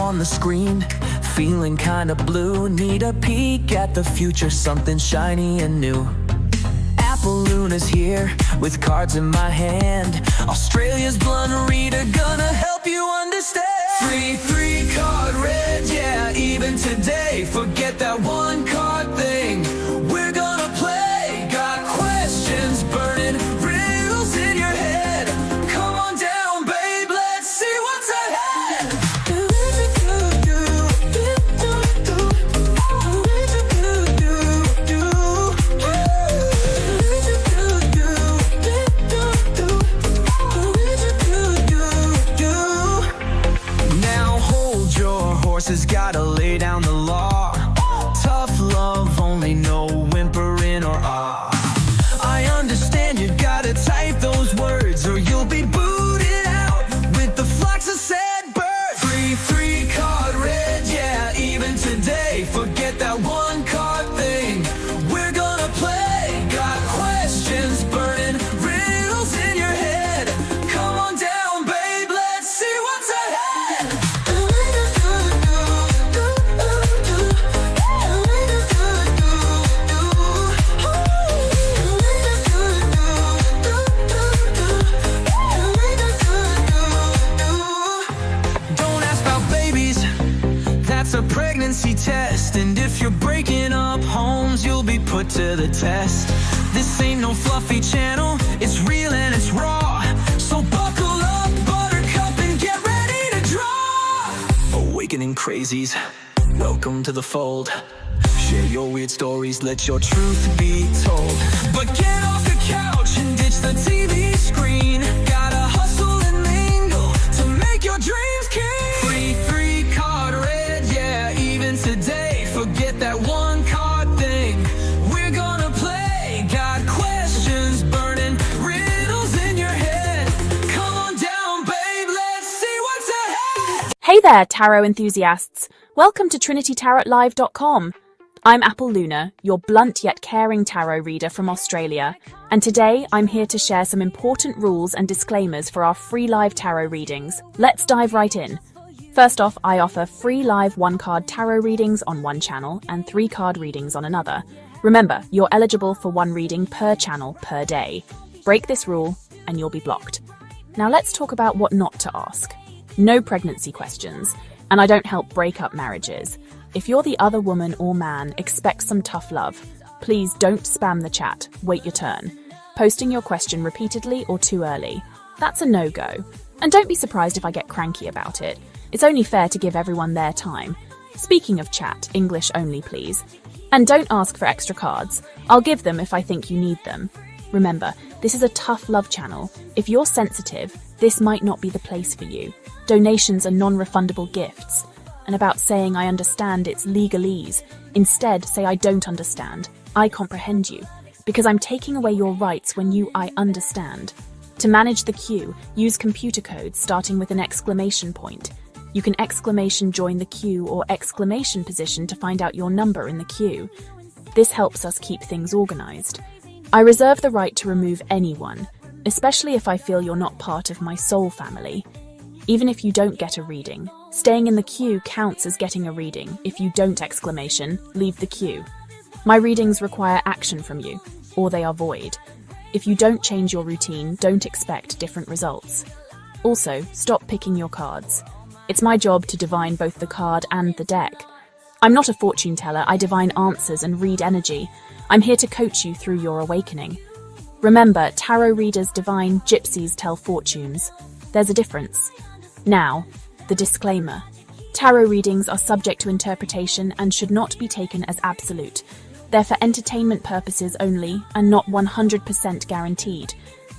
on the screen, feeling kinda blue. Need a peek at the future, something shiny and new. Luna's here with cards in my hand. Australia's blunt reader gonna help you understand. Three card red, yeah, even today. Forget that one card thing. We're gonna play. Got questions burning, riddles in your head. Come on down, babe, let's see what's ahead. Horses gotta lay down the law. Tough love, only no whimpering or ah. I understand you gotta type those words or you'll be booted out with the flux of said bird. Three card red, yeah, even today. Forget that one card thing. We're gonna play. Got questions burning, riddles in your head. Come on down, babe, let's see what's ahead. It's a pregnancy test, and if you're breaking up homes, you'll be put to the test. This ain't no fluffy channel, it's real and it's raw. So buckle up, buttercup, and get ready to draw. Awakening crazies, welcome to the fold. Share your weird stories, let your truth be told. But get off the couch and ditch the TV screen. Gotta hustle and mingle to make your dreams king. Free card red, even today. Forget that one card thing. We're gonna play. Got questions burning, riddles in your head. Come on down, babe, let's see what's ahead. Hey there, tarot enthusiasts. Welcome to TrinityTarotLive.com. I'm Apple Luna, your blunt yet caring tarot reader from Australia, and today I'm here to share some important rules and disclaimers for our free live tarot readings. Let's dive right in. First off, I offer free live one-card tarot readings on one channel and 3-card readings on another. Remember, you're eligible for one reading per channel per day. Break this rule and you'll be blocked. Now let's talk about what not to ask. No pregnancy questions, and I don't help break up marriages. If you're the other woman or man expects some tough love, please don't spam the chat, wait your turn. Posting your question repeatedly or too early, that's a no-go. And don't be surprised if I get cranky about it. It's only fair to give everyone their time. Speaking of chat, English only please. And don't ask for extra cards. I'll give them if I think you need them. Remember, this is a tough love channel. If you're sensitive, this might not be the place for you. Donations are non-refundable gifts. And about saying I understand, it's legalese. Instead, say I don't understand. I comprehend you. Because I'm taking away your rights when I understand. To manage the queue, use computer codes starting with an exclamation point. You can exclamation join the queue or exclamation position to find out your number in the queue. This helps us keep things organized. I reserve the right to remove anyone, especially if I feel you're not part of my soul family. Even if you don't get a reading, staying in the queue counts as getting a reading. If you don't exclamation, leave the queue. My readings require action from you, or they are void. If you don't change your routine, don't expect different results. Also, stop picking your cards. It's my job to divine both the card and the deck. I'm not a fortune teller, I divine answers and read energy. I'm here to coach you through your awakening. Remember, tarot readers divine, gypsies tell fortunes. There's a difference. Now, the disclaimer. Tarot readings are subject to interpretation and should not be taken as absolute. They're for entertainment purposes only and not 100% guaranteed.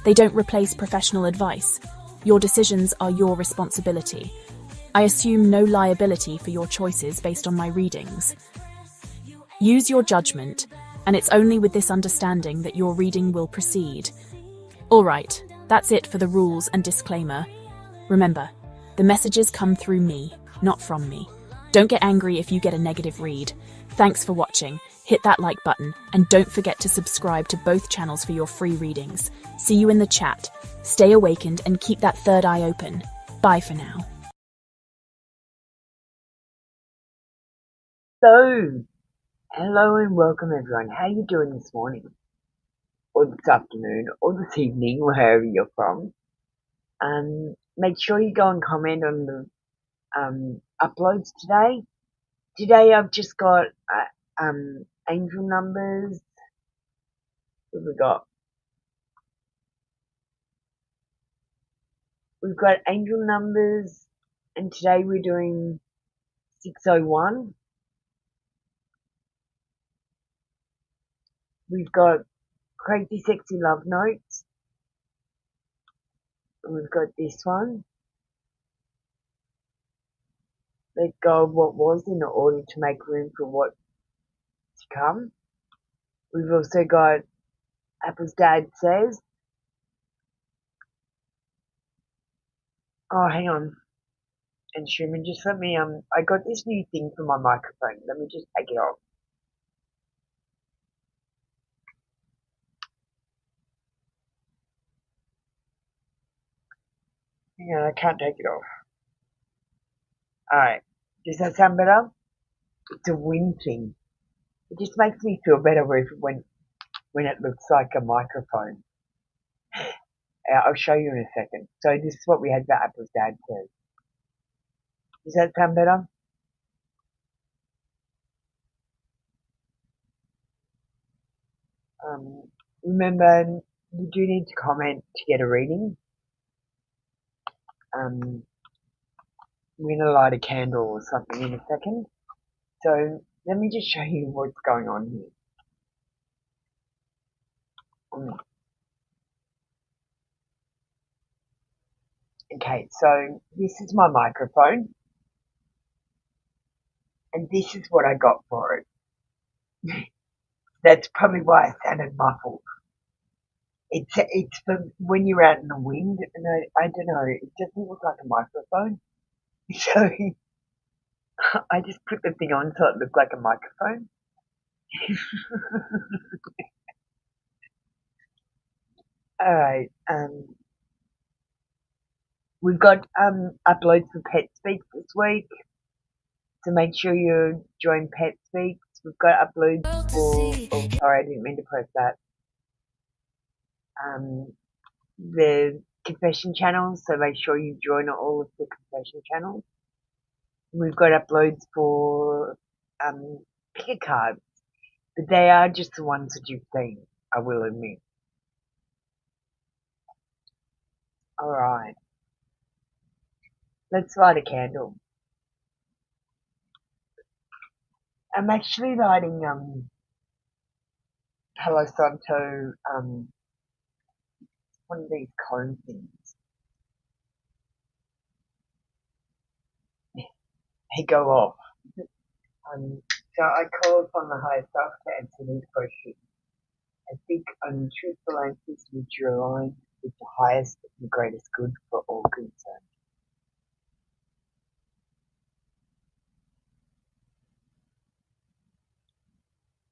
They don't replace professional advice. Your decisions are your responsibility. I assume no liability for your choices based on my readings. Use your judgment, and it's only with this understanding that your reading will proceed. Alright, that's it for the rules and disclaimer. Remember, the messages come through me, not from me. Don't get angry if you get a negative read. Thanks for watching. Hit that like button, and don't forget to subscribe to both channels for your free readings. See you in the chat. Stay awakened and keep that third eye open. Bye for now. So, hello and welcome everyone. How you doing this morning? Or this afternoon, or this evening, wherever you're from. Make sure you go and comment on the uploads today. Today I've just got angel numbers. What have we got? We've got angel numbers, and today we're doing 601. We've got crazy sexy love notes. And we've got this one. Let go of what was in order to make room for what to come. We've also got Apple's dad says. Oh, hang on. And Schumann, just let me, I got this new thing for my microphone. Let me just take it off. Hang on, I can't take it off. Alright. Does that sound better? It's a wind thing. It just makes me feel better when it looks like a microphone. I'll show you in a second. So this is what we had for Apple's dad says. Does that sound better? Remember, you do need to comment to get a reading. We're gonna light a candle or something in a second. So let me just show you what's going on here. Okay, so this is my microphone, and this is what I got for it. That's probably why I sounded muffled. It's for when you're out in the wind, and I don't know, it doesn't look like a microphone. So I just put the thing on so it looked like a microphone. Alright, we've got uploads for Pet Speak this week. So make sure you join Pet Speaks. We've got uploads for, oh sorry, I didn't mean to press that. The confession channels, so make sure you join all of the confession channels. We've got uploads for pick a cards, but they are just the ones that you've seen, I will admit. Alright. Let's light a candle. I'm actually lighting Palo Santo one of these cone things. They go off. So I call upon the higher self to answer these questions. I seek only truthful answers which are aligned with the highest and greatest good for all concerned.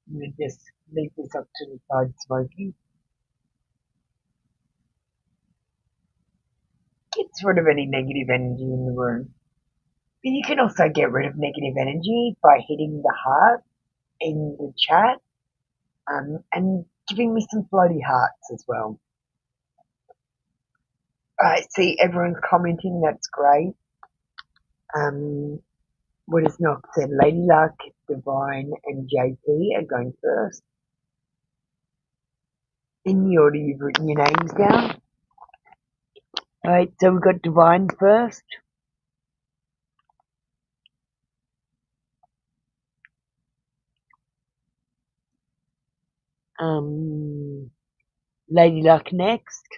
I'm going to just leave this up to the side smoking. Get rid of any negative energy in the room. But you can also get rid of negative energy by hitting the heart in the chat and giving me some floaty hearts as well. I see everyone's commenting, that's great. What has Nock said? Lady Luck, Divine, and JP are going first. In the order you've written your names down. Alright, so we've got Divine first. Lady Luck next.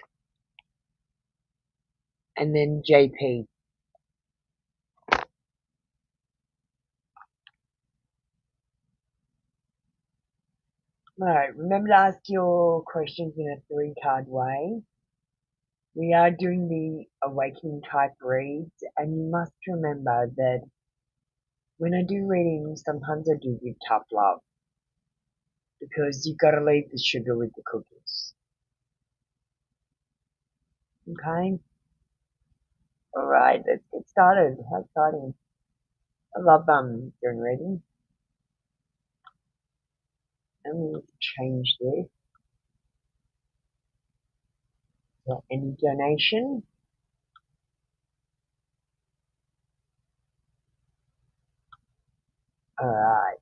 And then JP. Alright, remember to ask your questions in a 3-card way. We are doing the awakening type reads, and you must remember that when I do readings, sometimes I do give tough love. Because you've got to leave the sugar with the cookies. Okay? Alright, let's get started. How exciting. I love doing readings. Let me change this. So any donation? Alright.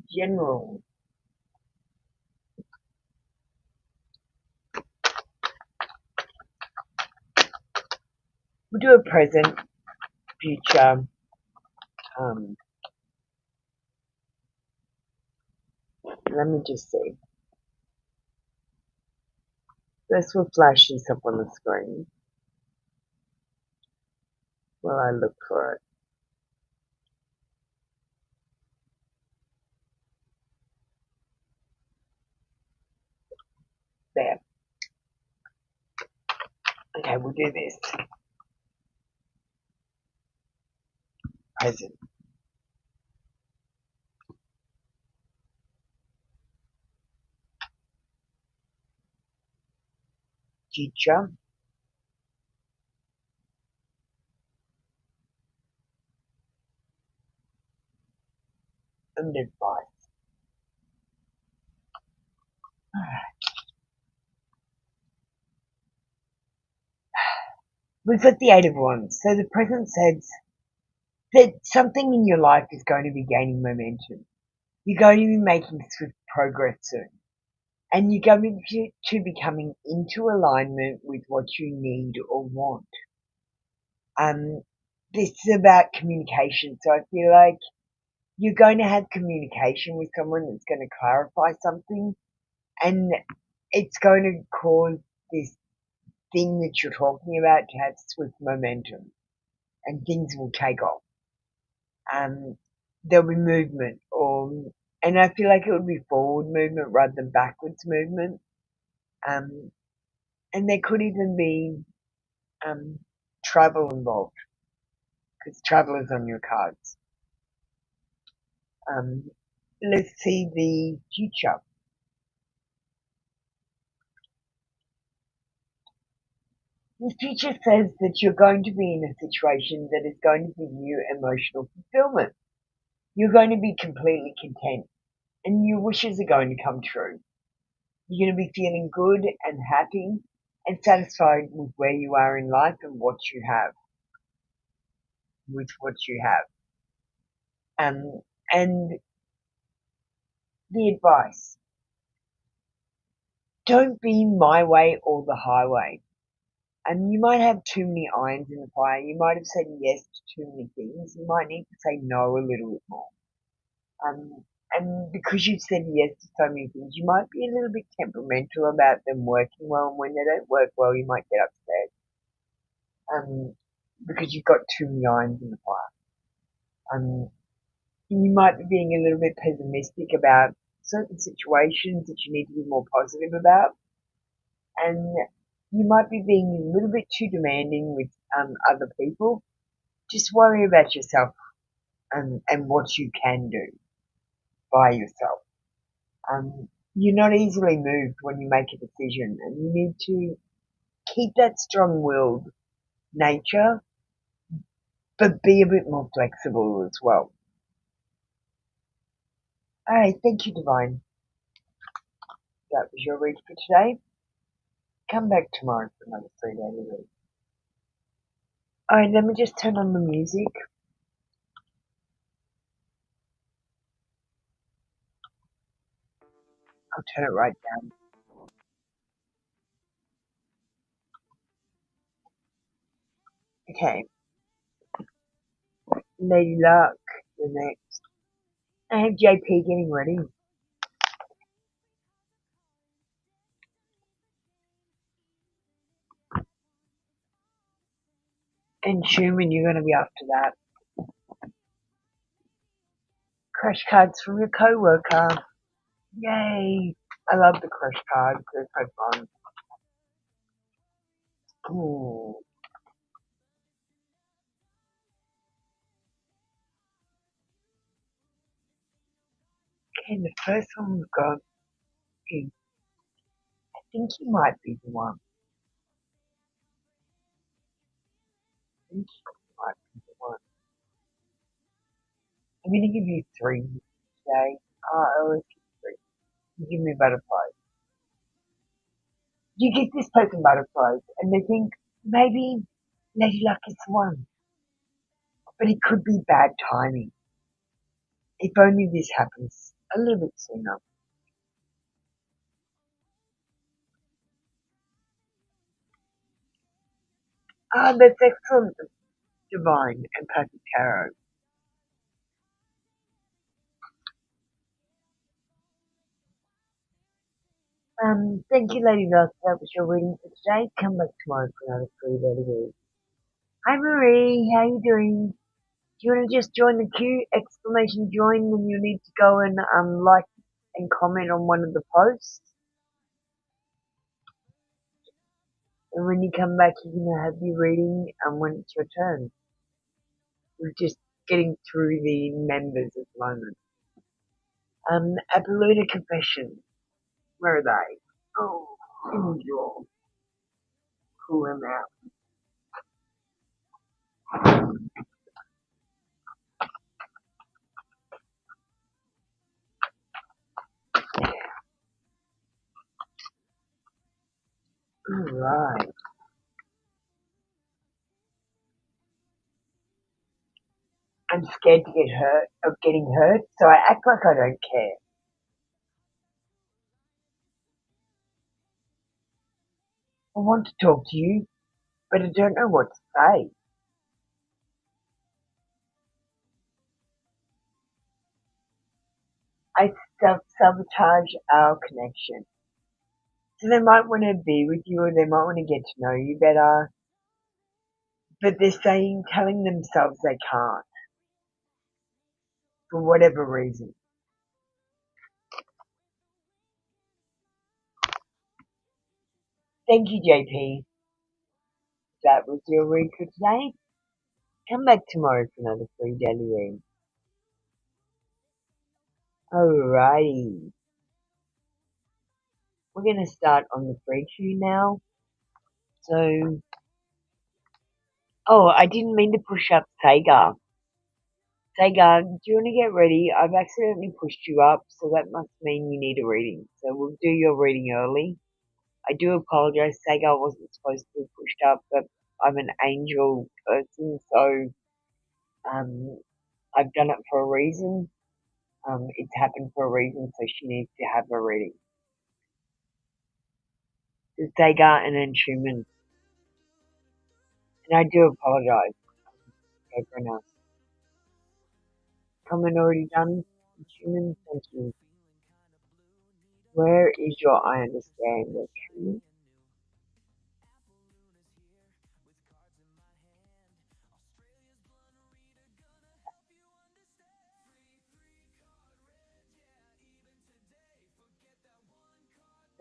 General. We'll do a present, future, let me just see. First we'll flash this up on the screen while I look for it. There. Okay, we'll do this. Present. Future. And advice. We've got the Eight of Wands. So the present says that something in your life is going to be gaining momentum. You're going to be making swift progress soon. And you're going to be coming into alignment with what you need or want. This is about communication. So I feel like you're going to have communication with someone that's going to clarify something, and it's going to cause this thing that you're talking about to have swift momentum, and things will take off. There'll be movement, and I feel like it would be forward movement rather than backwards movement. And there could even be travel involved, because travel is on your cards. Let's see the future. The future says that you're going to be in a situation that is going to give you emotional fulfillment. You're going to be completely content, and your wishes are going to come true. You're going to be feeling good and happy and satisfied with where you are in life and what you have. With what you have. And the advice. Don't be my way or the highway. And you might have too many irons in the fire. You might have said yes to too many things. You might need to say no a little bit more. And because you've said yes to so many things, you might be a little bit temperamental about them working well. And when they don't work well, you might get upset. Because you've got too many irons in the fire. You might be being a little bit pessimistic about certain situations that you need to be more positive about. And you might be being a little bit too demanding with other people. Just worry about yourself and what you can do by yourself. You're not easily moved when you make a decision, and you need to keep that strong-willed nature, but be a bit more flexible as well. Alright, thank you, Divine. That was your read for today. Come back tomorrow for another 3-day read. Alright, let me just turn on the music. I'll turn it right down. Okay. Lady Luck, the next. I have JP getting ready. And Schumann, you're going to be after that. Crash cards from your co-worker. Yay! I love the crash cards. They're so fun. Ooh. Okay, the first one we've got is, I think you might be the one. I think you might be the one. I'm going to give you 3 today. Oh, you give me butterflies. You give this person butterflies, and they think maybe Lady Luck is the one. But it could be bad timing. If only this happens a little bit sooner. That's excellent, Divine and Perfect Tarot. Thank you, Lady Luck. That was your reading for today. Come back tomorrow for another free reading. Hi, Marie. How you doing? Do you want to just join the queue? Exclamation join when you need to go and like and comment on one of the posts. And when you come back, you're going to have your reading when it's your turn. We're just getting through the members at the moment. Appaloosa Confession. Where are they? Oh, in the drawer. Pull them out. Alright. I'm scared to get hurt, of getting hurt, so I act like I don't care. I want to talk to you, but I don't know what to say. I self-sabotage our connection. So they might want to be with you, or they might want to get to know you better, but they're telling themselves they can't, for whatever reason. Thank you, JP. That was your read for today. Come back tomorrow for another free daily read. Alrighty. We're going to start on the free queue now. So, I didn't mean to push up Sagar. Sagar, do you want to get ready? I've accidentally pushed you up, so that must mean you need a reading. So we'll do your reading early. I do apologize, Sagar wasn't supposed to be pushed up, but I'm an angel person, so I've done it for a reason. It's happened for a reason, so she needs to have a reading. So Sagar and then Schumann. And I do apologize. Everyone else. Comment already done? Schumann, thank you. Where is your I understand that, Schumann?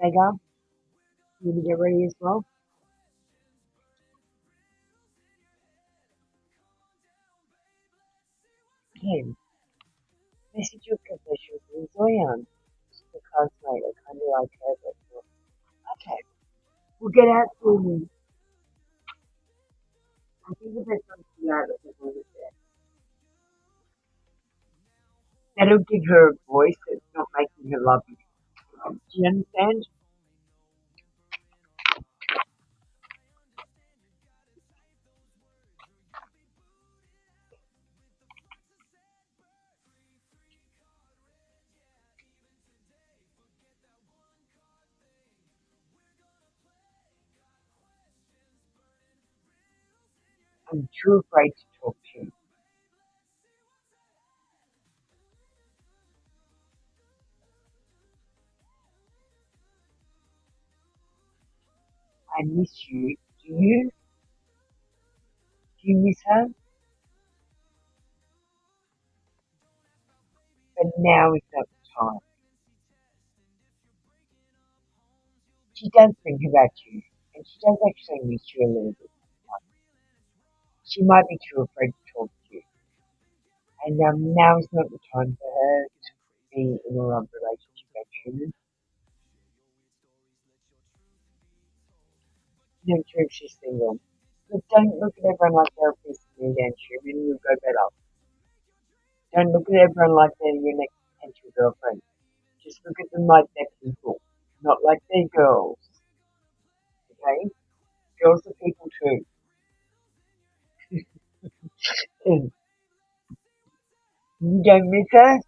Sagar, you want to get ready as well? Okay. Message your confession from Zoyan. She's a classmate. I kind of like her, but okay. We'll get out to I think the best one to do that is a little bit. That'll give her a voice that's not making her lovely. Do you understand? I'm too afraid to talk to you. I miss you. Do you? Do you miss her? But now is not the time. She does think about you, and she does actually miss you a little bit. She might be too afraid to talk to you. And now is not the time for her to be in a love relationship, actually. No, true, she's single. But don't look at everyone like they're a piece of meat, and you'll go better. Don't look at everyone like they're your next 10 potential girlfriend. Just look at them like they're people, not like they're girls. Okay? Girls are people too. And you don't miss her?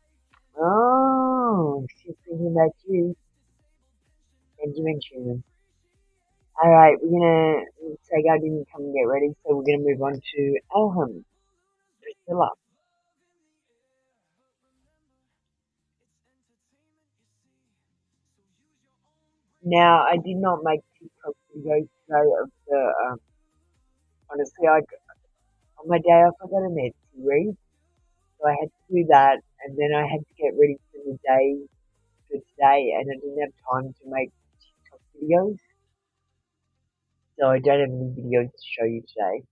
Oh, she's thinking about you. Benjamin Truman. Alright, we're gonna say I didn't come and get ready, so we're gonna move on to Alham. Priscilla. Now, I did not make TikTok videos today of the, honestly, on my day off I got an Etsy read, so I had to do that, and then I had to get ready for the day for today, and I didn't have time to make TikTok videos, so I don't have any videos to show you today.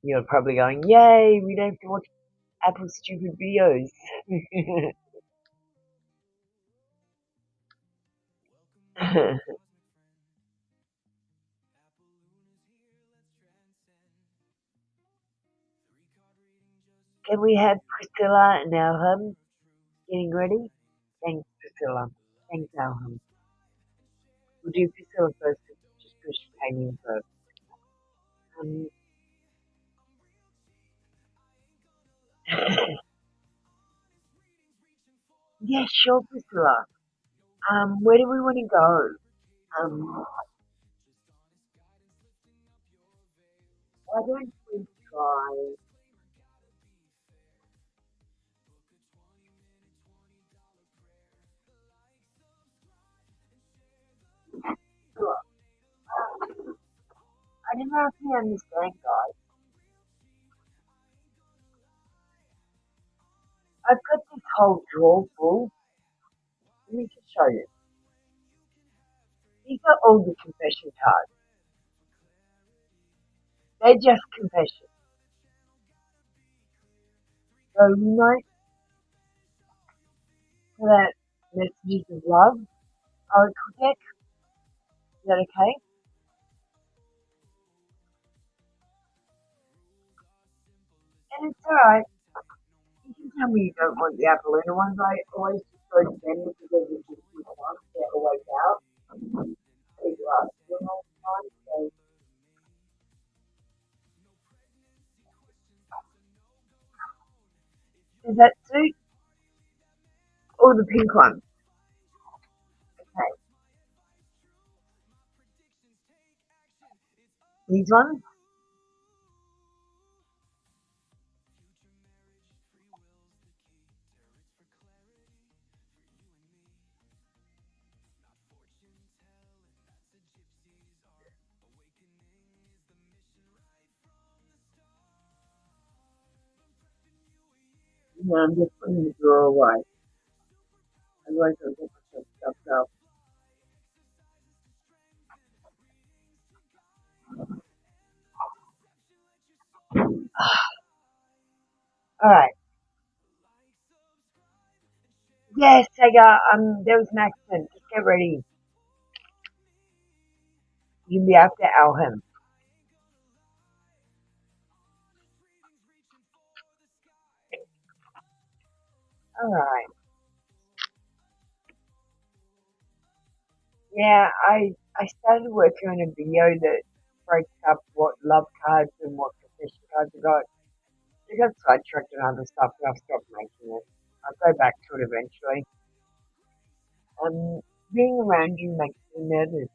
You're probably going, yay, we don't have to watch Apple's stupid videos. Can we have Priscilla and Alham getting ready? Thanks, Priscilla. Thanks, Alham. We'll do Priscilla first, just because she came in first. Um, yeah, sure, Priscilla. Where do we want to go? Um, why don't we try? Look, I don't know if you understand, guys. I've got this whole drawer full. Let me just show you. These are all the confession cards. They're just confessions. So we might put out messages of love. Oracle deck. Is that okay? And it's alright. You can tell me you don't want the Apollonia ones. I always just go to them because they're the good ones. They're always out. They last a long time. So does that suit? Or the pink one? Okay. These ones? No, I'm just putting the drawer away. Otherwise I'll get myself stuffed up. Alright. Yes, Sega, there was an accident. Just get ready. You can be after Alham. Alright. Yeah, I started working on a video that breaks up what love cards and what confession cards I got. I got sidetracked on other stuff and I've stopped making it. I'll go back to it eventually. Being around you makes me nervous.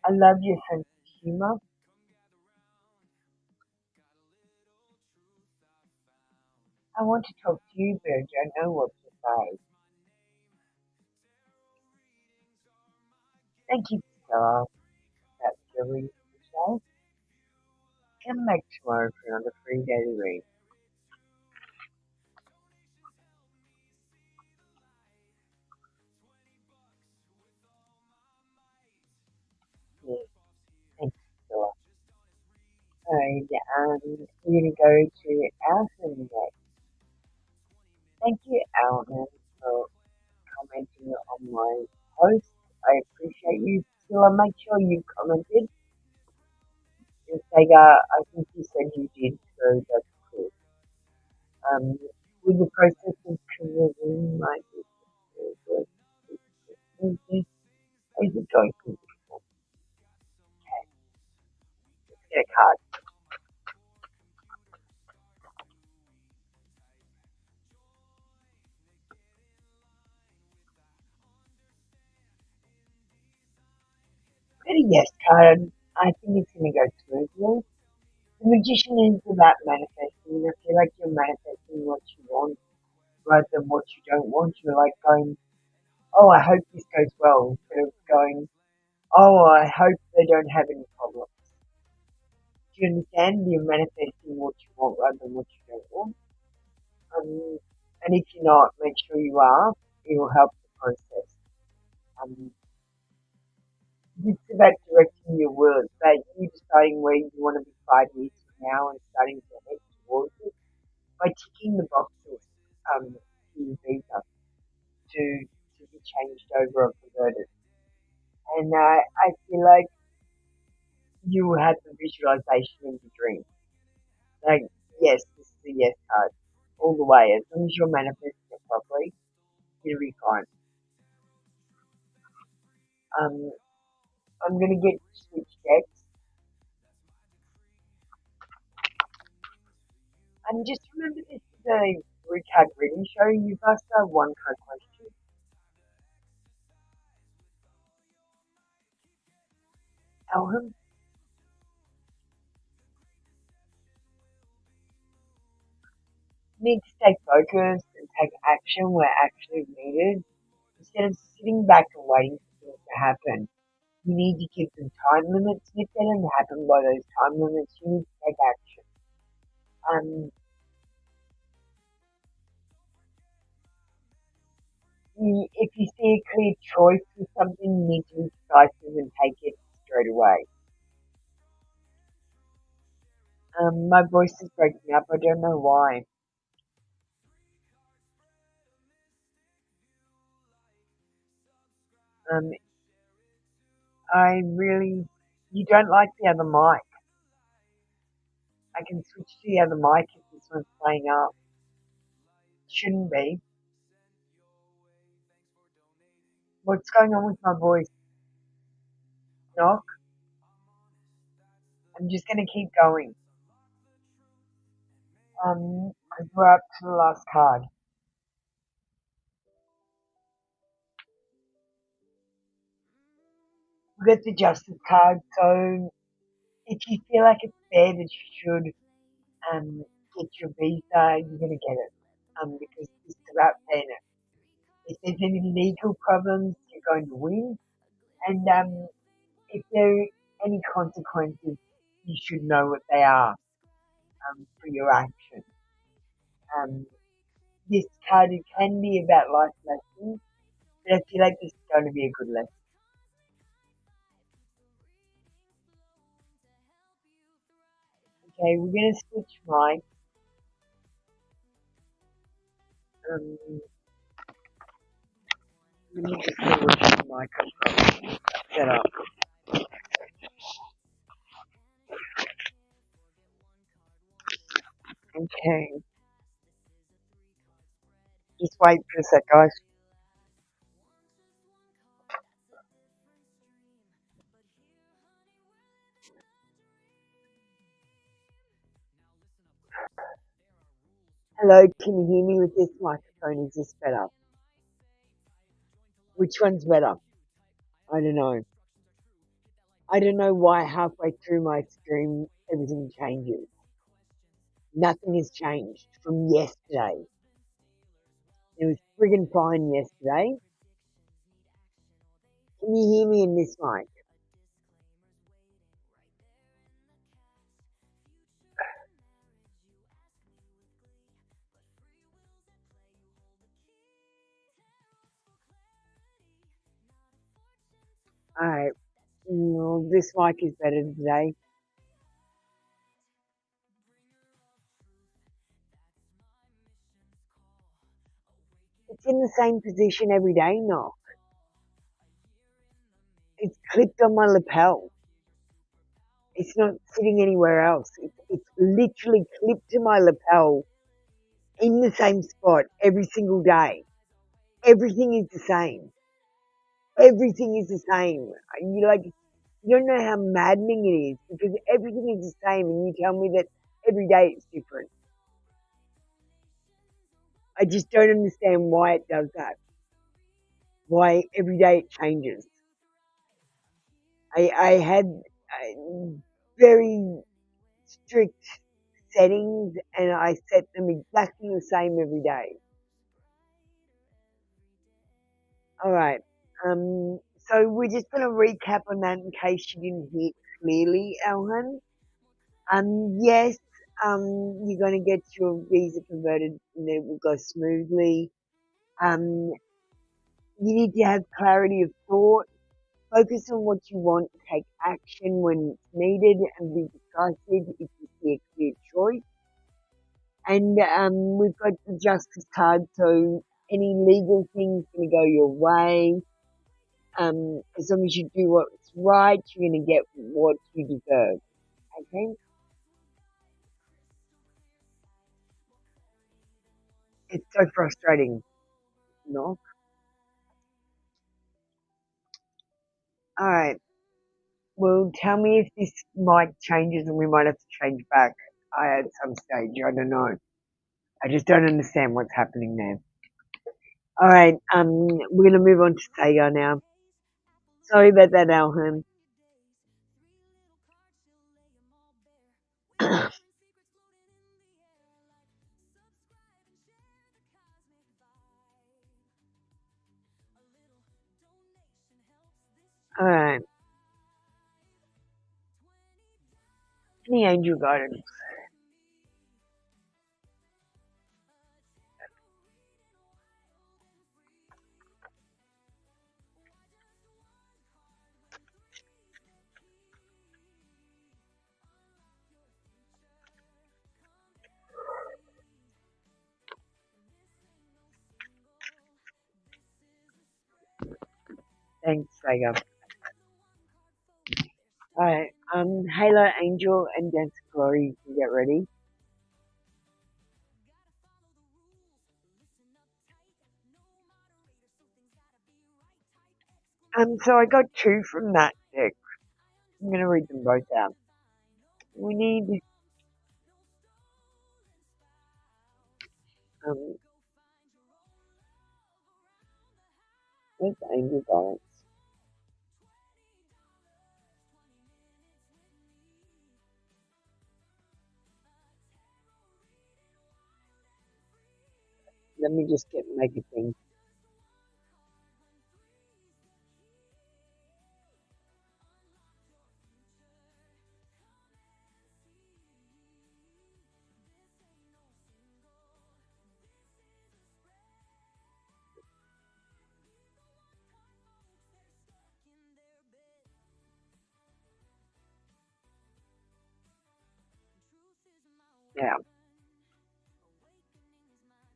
I love your sense of humor. I want to talk to you, but I don't know what to say. Thank you, Stella. That's really today. Come back tomorrow for another free daily read. Yeah, thank you, Stella. Alright, we're gonna go to Alison next. Thank you, Alan, for commenting on my post. I appreciate you. Stella, make sure you commented. Sega, I think you said you did, so that's cool. With the process of careering my business, is it going to get a card? Get a yes card. I think it's going to go smoothly. The magician is about manifesting. I feel like you're manifesting what you want rather than what you don't want. You're like going, oh, I hope this goes well, instead of going, oh, I hope they don't have any problems. Do you understand? You're manifesting what you want rather than what you don't want. Um, and if you're not, make sure you are. It will help the process. Um, it's about directing your will. It's about you deciding where you want to be 5 years from now and starting to head towards it by ticking the boxes to your visa to be changed over or converted. And I feel like you will have the visualization in the dream. Like, yes, this is a yes card all the way. As long as you're manifesting it properly, it'll be fine. Um, I'm gonna get switch decks. And just remember, this is a three-card reading show. You've asked a one-card question. Elham, need to stay focused and take action where action is needed. Instead of sitting back and waiting for things to happen, you need to give them time limits. And if they don't happen by those time limits, you need to take action. Um, if you see a clear choice for something, you need to be decisive and take it straight away. My voice is breaking up. I don't know why. Um, you don't like the other mic. I can switch to the other mic if this one's playing up. Shouldn't be. What's going on with my voice? Knock. I'm just gonna keep going. Cause we're up to the last card. We got the Justice card, so if you feel like it's fair that you should get your visa, you're gonna get it. Because it's about fairness. If there's any legal problems, you're going to win. And if there are any consequences, you should know what they are for your action. Um, this card, it can be about life lessons, but I feel like this is going to be a good lesson. Okay, we're going to switch mic. Um, let me just see which mic I've got set up. Okay, just wait for a sec, guys. Hello, can you hear me with this microphone? Is this better? Which one's better? I don't know. I don't know why halfway through my stream everything changes. Nothing has changed from yesterday. It was friggin' fine yesterday. Can you hear me in this mic? Alright, well, this mic is better today. It's in the same position every day, Knock. It's clipped on my lapel. It's not sitting anywhere else. It's literally clipped to my lapel in the same spot every single day. Everything is the same. Everything is the same. You don't know how maddening it is because everything is the same and you tell me that every day it's different. I just don't understand why it does that. Why every day it changes. I had very strict settings and I set them exactly the same every day. Alright. So we're just gonna recap on that in case you didn't hear clearly, Elhan. Yes, you're gonna get your visa converted and it will go smoothly. Um, you need to have clarity of thought, focus on what you want, take action when it's needed, and be decisive if you see a clear choice. And we've got the justice card, so any legal things gonna go your way. As long as you do what's right, you're gonna get what you deserve. Okay? It's so frustrating, no? Alright. Well, tell me if this mic changes and we might have to change back at some stage. I don't know. I just don't understand what's happening there. Alright, we're gonna move on to Sega now. Sorry about that, Alham. Alright. Any angel guidance? Thanks, Sega. Alright, Halo, Angel, and Dance Glory, you can get ready. So I got two from that deck. I'm gonna read them both out. We need, um, where's Angel guidance? Let me just make a thing. Yeah.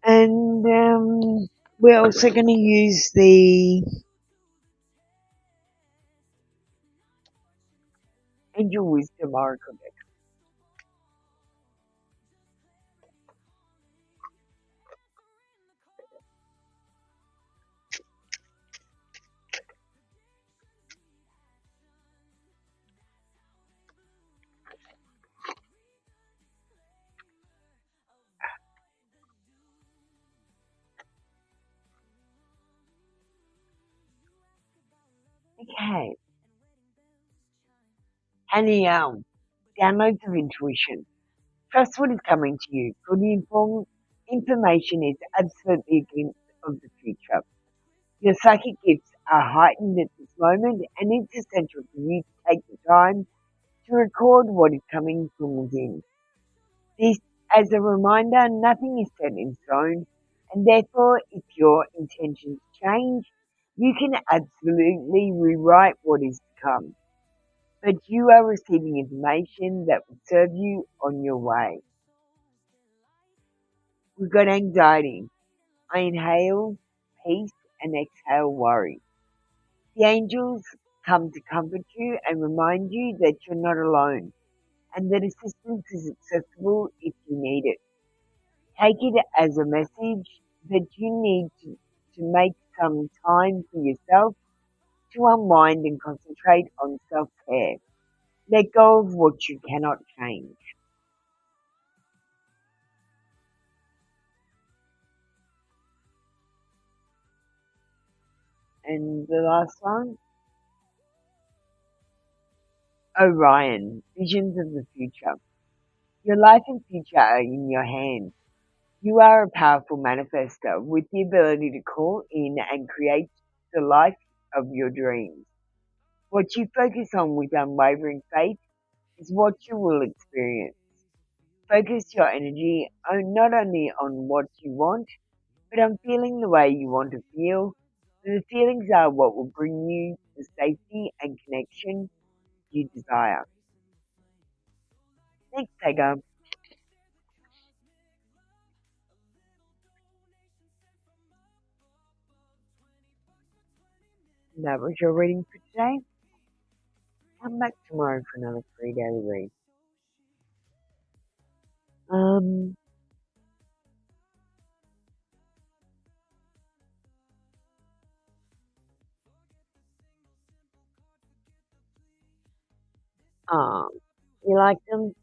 And we're also going to use the Angel Wisdom Oracle deck. Okay. Honey, downloads of intuition. Trust what is coming to you. Good information is absolutely a glimpse of the future. Your psychic gifts are heightened at this moment, and it's essential for you to take the time to record what is coming from within. This, as a reminder, nothing is set in stone, and therefore, if your intentions change, you can absolutely rewrite what is to come. But you are receiving information that will serve you on your way. We've got anxiety. I inhale peace and exhale worry. The angels come to comfort you and remind you that you're not alone and that assistance is accessible if you need it. Take it as a message that you need to make some time for yourself to unwind and concentrate on self-care. Let go of what you cannot change. And the last one, Orion, visions of the future. Your life and future are in your hands. You are a powerful manifester with the ability to call in and create the life of your dreams. What you focus on with unwavering faith is what you will experience. Focus your energy not only on what you want, but on feeling the way you want to feel. The feelings are what will bring you the safety and connection you desire. Thanks, Tiger. That was your reading for today. Come back tomorrow for another free daily read. Um, oh, you like them?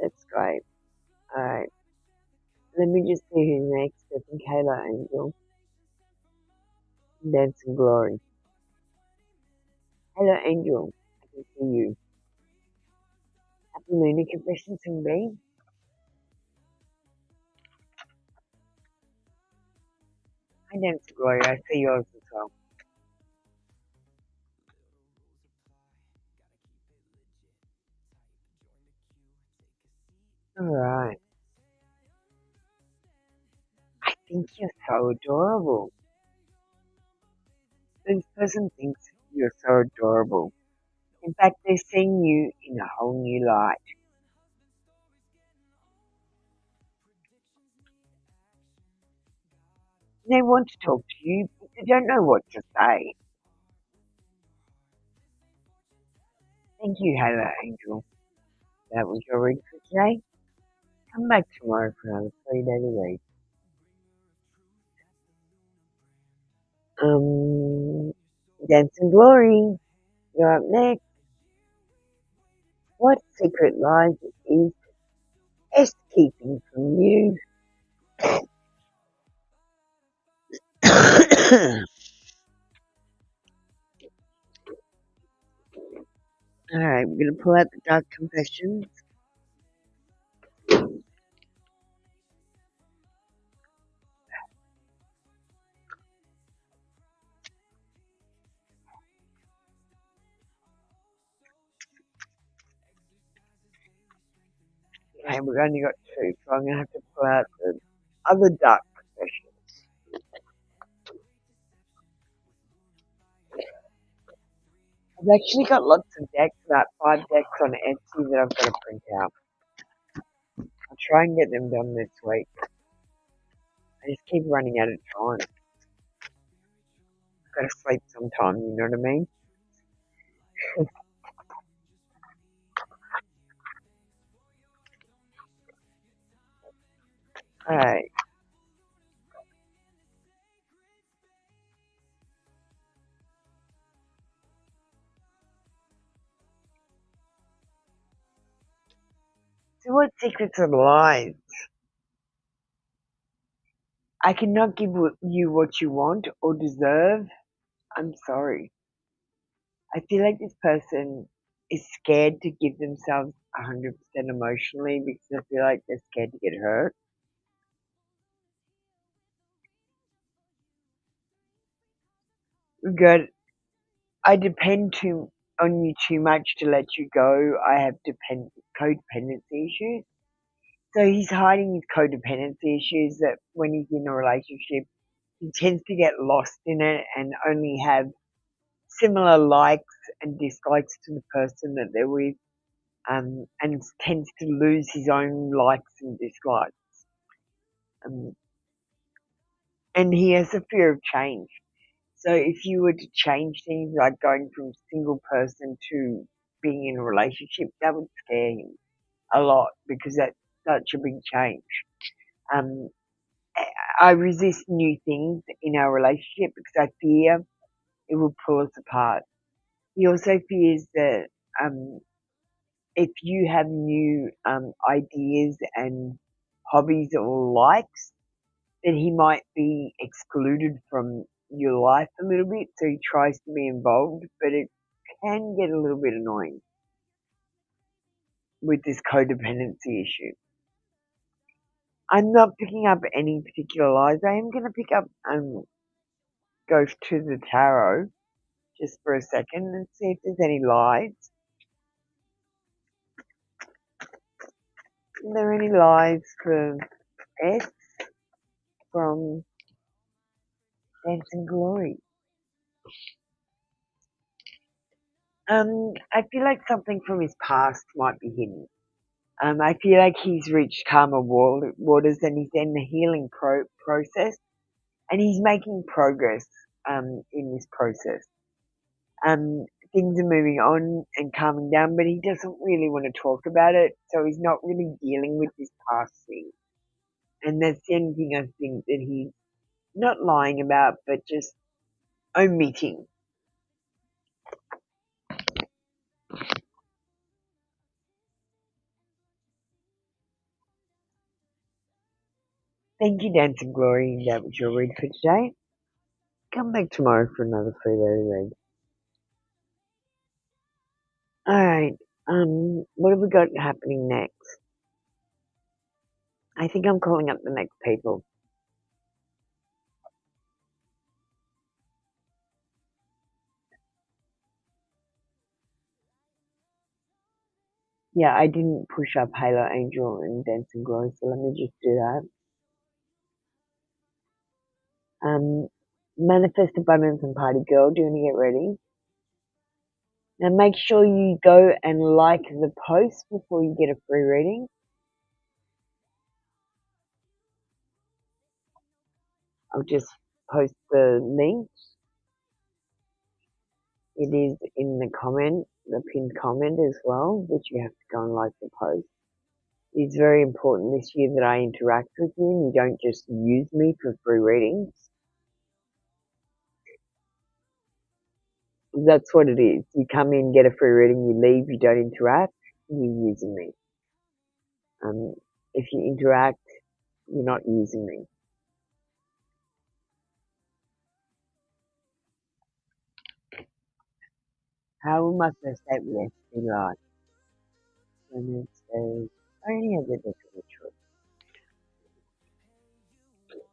That's great. Alright, let me just see who's next. I think Kayla Angel. Dance and Glory. Hello, Angel. I can see you. Happy Lunar Confessions from me. Hi, Dance and Glory. I see yours as well. Alright. I think you're so adorable. This person thinks you're so adorable. In fact, they're seeing you in a whole new light. They want to talk to you, but they don't know what to say. Thank you, Hello Angel. That was your read for today. Come back tomorrow for another free daily read. Dance and Glory, you're up next. What secret lies is S keeping from you? Alright, we're going to pull out the Dark Confessions. Okay, we've only got two, so I'm going to have to pull out the other Dark Confessions. I've actually got lots of decks, about 5 decks on Etsy that I've got to print out. I'll try and get them done this week. I just keep running out of time. I've got to sleep sometime, you know what I mean? Alright. So what secrets are lies? I cannot give you what you want or deserve. I'm sorry. I feel like this person is scared to give themselves 100% emotionally because I feel like they're scared to get hurt. Good. I depend on you too much to let you go. I have codependency issues. So he's hiding his codependency issues that when he's in a relationship, he tends to get lost in it and only have similar likes and dislikes to the person that they're with, and tends to lose his own likes and dislikes. Um, and he has a fear of change. So if you were to change things like going from single person to being in a relationship, that would scare him a lot because that's such a big change. Um, I resist new things in our relationship because I fear it will pull us apart. He also fears that um, if you have new ideas and hobbies or likes, then he might be excluded from your life a little bit. So he tries to be involved, but it can get a little bit annoying with this codependency issue. I'm not picking up any particular lies. I am going to pick up go to the tarot just for a second and see if there's any lies. Are there any lies for S from Dance and Glory? I feel like something from his past might be hidden. I feel like he's reached calmer waters and he's in the healing process and he's making progress in this process. Um, Things are moving on and calming down, but he doesn't really want to talk about it, so he's not really dealing with this past thing. And that's the only thing I think that he's not lying about, but just omitting. Thank you, Dance and Glory. That was your read for today. Come back tomorrow for another free daily read. Alright, what have we got happening next? I think I'm calling up the next people. Yeah, I didn't push up Halo Angel and Dance and Glory, so let me just do that. Manifest Abundance and Party Girl, do you want to get ready? Now make sure you go and like the post before you get a free reading. I'll just post the link. It is in the comment, the pinned comment as well, that you have to go and like the post. It's very important this year that I interact with you and you don't just use me for free readings. That's what it is. You come in, get a free reading, you leave, you don't interact, you're using me. If you interact, you're not using me. How will my first date with S be like? When it says, I only have the different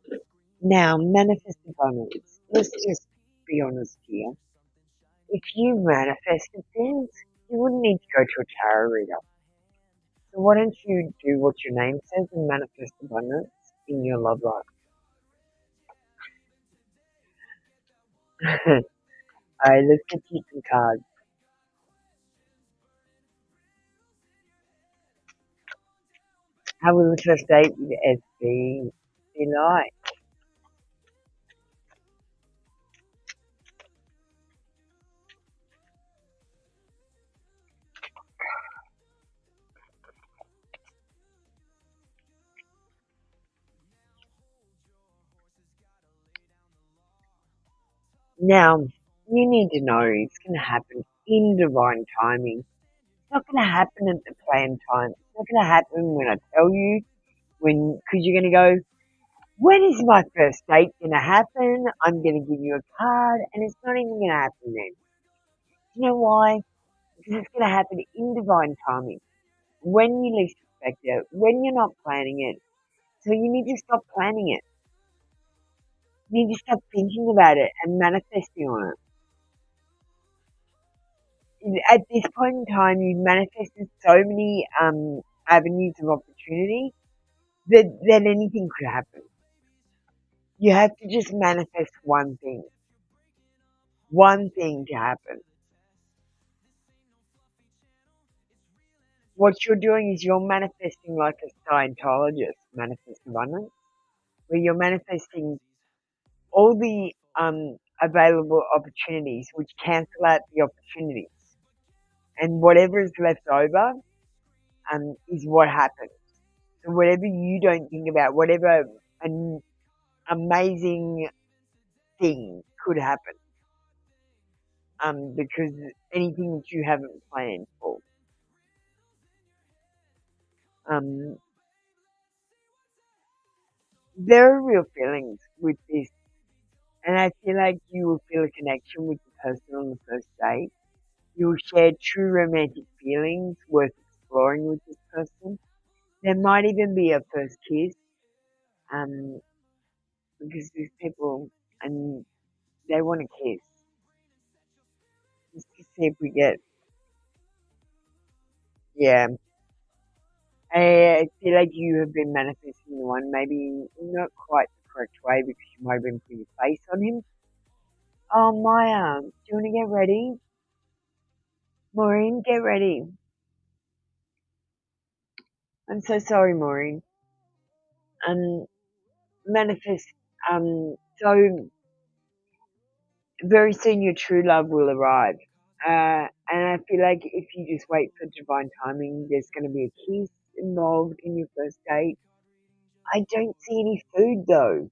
choice. Now, manifest abundance. Let's just be honest here. If you manifested things, you wouldn't need to go to a tarot reader. So why don't you do what your name says and manifest abundance in your love life? Alright, let's get you some cards. How will the first date with SB be like? Now, you need to know it's going to happen in divine timing. It's not going to happen at the planned time. It's not going to happen when I tell you, because you're going to go, when is my first date going to happen? I'm going to give you a card, and it's not even going to happen then. You know why? Because it's going to happen in divine timing. When you least expect it, when you're not planning it. So you need to stop planning it. You need to stop thinking about it and manifesting on it. At this point in time, you've manifested so many avenues of opportunity that anything could happen. You have to just manifest one thing to happen. What you're doing is you're manifesting like a Scientologist, manifest abundance. where you're manifesting all the available opportunities, which cancel out the opportunities, and whatever is left over is what happens. So whatever you don't think about, whatever an amazing thing could happen, because anything that you haven't planned for. Um, there are real feelings with this, and I feel like you will feel a connection with the person on the first date. You'll share true romantic feelings worth exploring with this person. There might even be a first kiss, um, because these people and they want to kiss. Let's just see if we get, yeah. I feel like you have been manifesting the one, maybe not quite the correct way because you might have been putting your face on him. Oh, Maya, do you want to get ready? Maureen, get ready. I'm so sorry, Maureen. Manifest, so very soon your true love will arrive. And I feel like if you just wait for divine timing, there's going to be a kiss involved in your first date. I don't see any food though.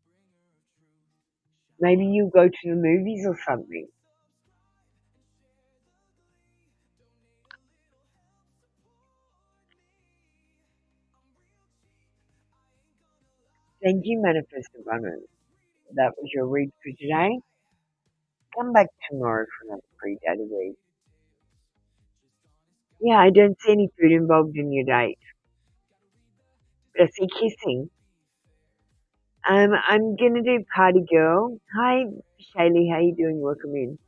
Maybe you go to the movies or something. Thank you, Manifest Abundance. That was your read for today. Come back tomorrow for another free daily read. Yeah, I don't see any food involved in your date. But I see kissing. I'm gonna do Party Girl. Hi, Shaylee, how you doing? Welcome in.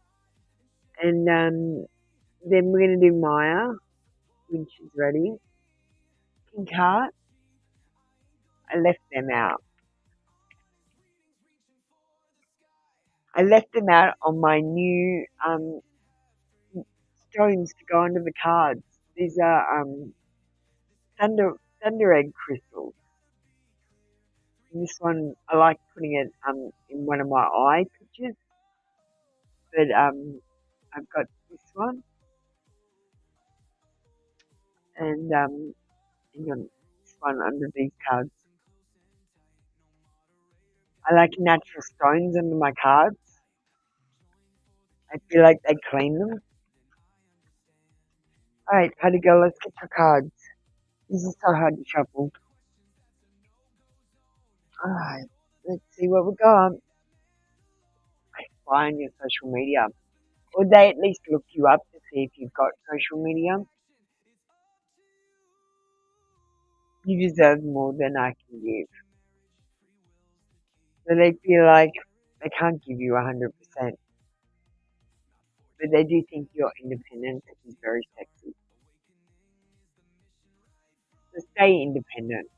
And then we're gonna do Maya when she's ready. Pink Heart. I left them out. I left them out on my new stones to go under the cards. These are thunder egg crystals. And this one I like putting it in one of my eye pictures. But I've got this one and hang on, this one under these cards. I like natural stones under my cards. I feel like they clean them. Alright, Party Girl, let's get your cards. This is so hard to shuffle. Alright, let's see what we got. Fly on your social media. Or they at least look you up to see if you've got social media. You deserve more than I can give. So they feel like they can't give you 100%. But they do think your independence is very sexy. So stay independent.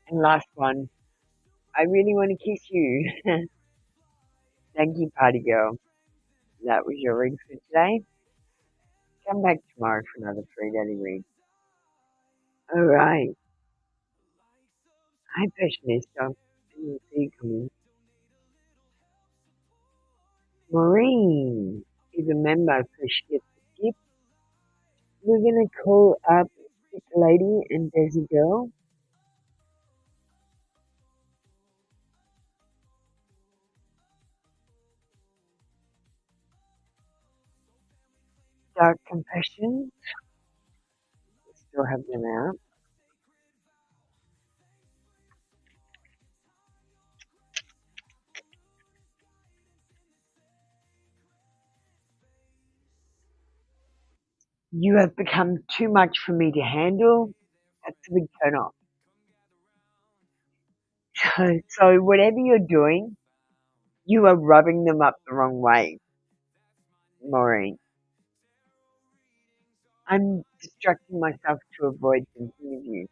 And last one, I really want to kiss you. Thank you, Party Girl. That was your read for today. Come back tomorrow for another free daily read. Alright. Hi, Fashionista. I didn't see you coming. Maureen is a member, so she gets to skip. We're gonna call up Sick Lady and Desi Girl. Dark Confessions. Still have them out. You have become too much for me to handle. That's a big turn off. So whatever you're doing, you are rubbing them up the wrong way, Maureen. I'm distracting myself to avoid thinking of you.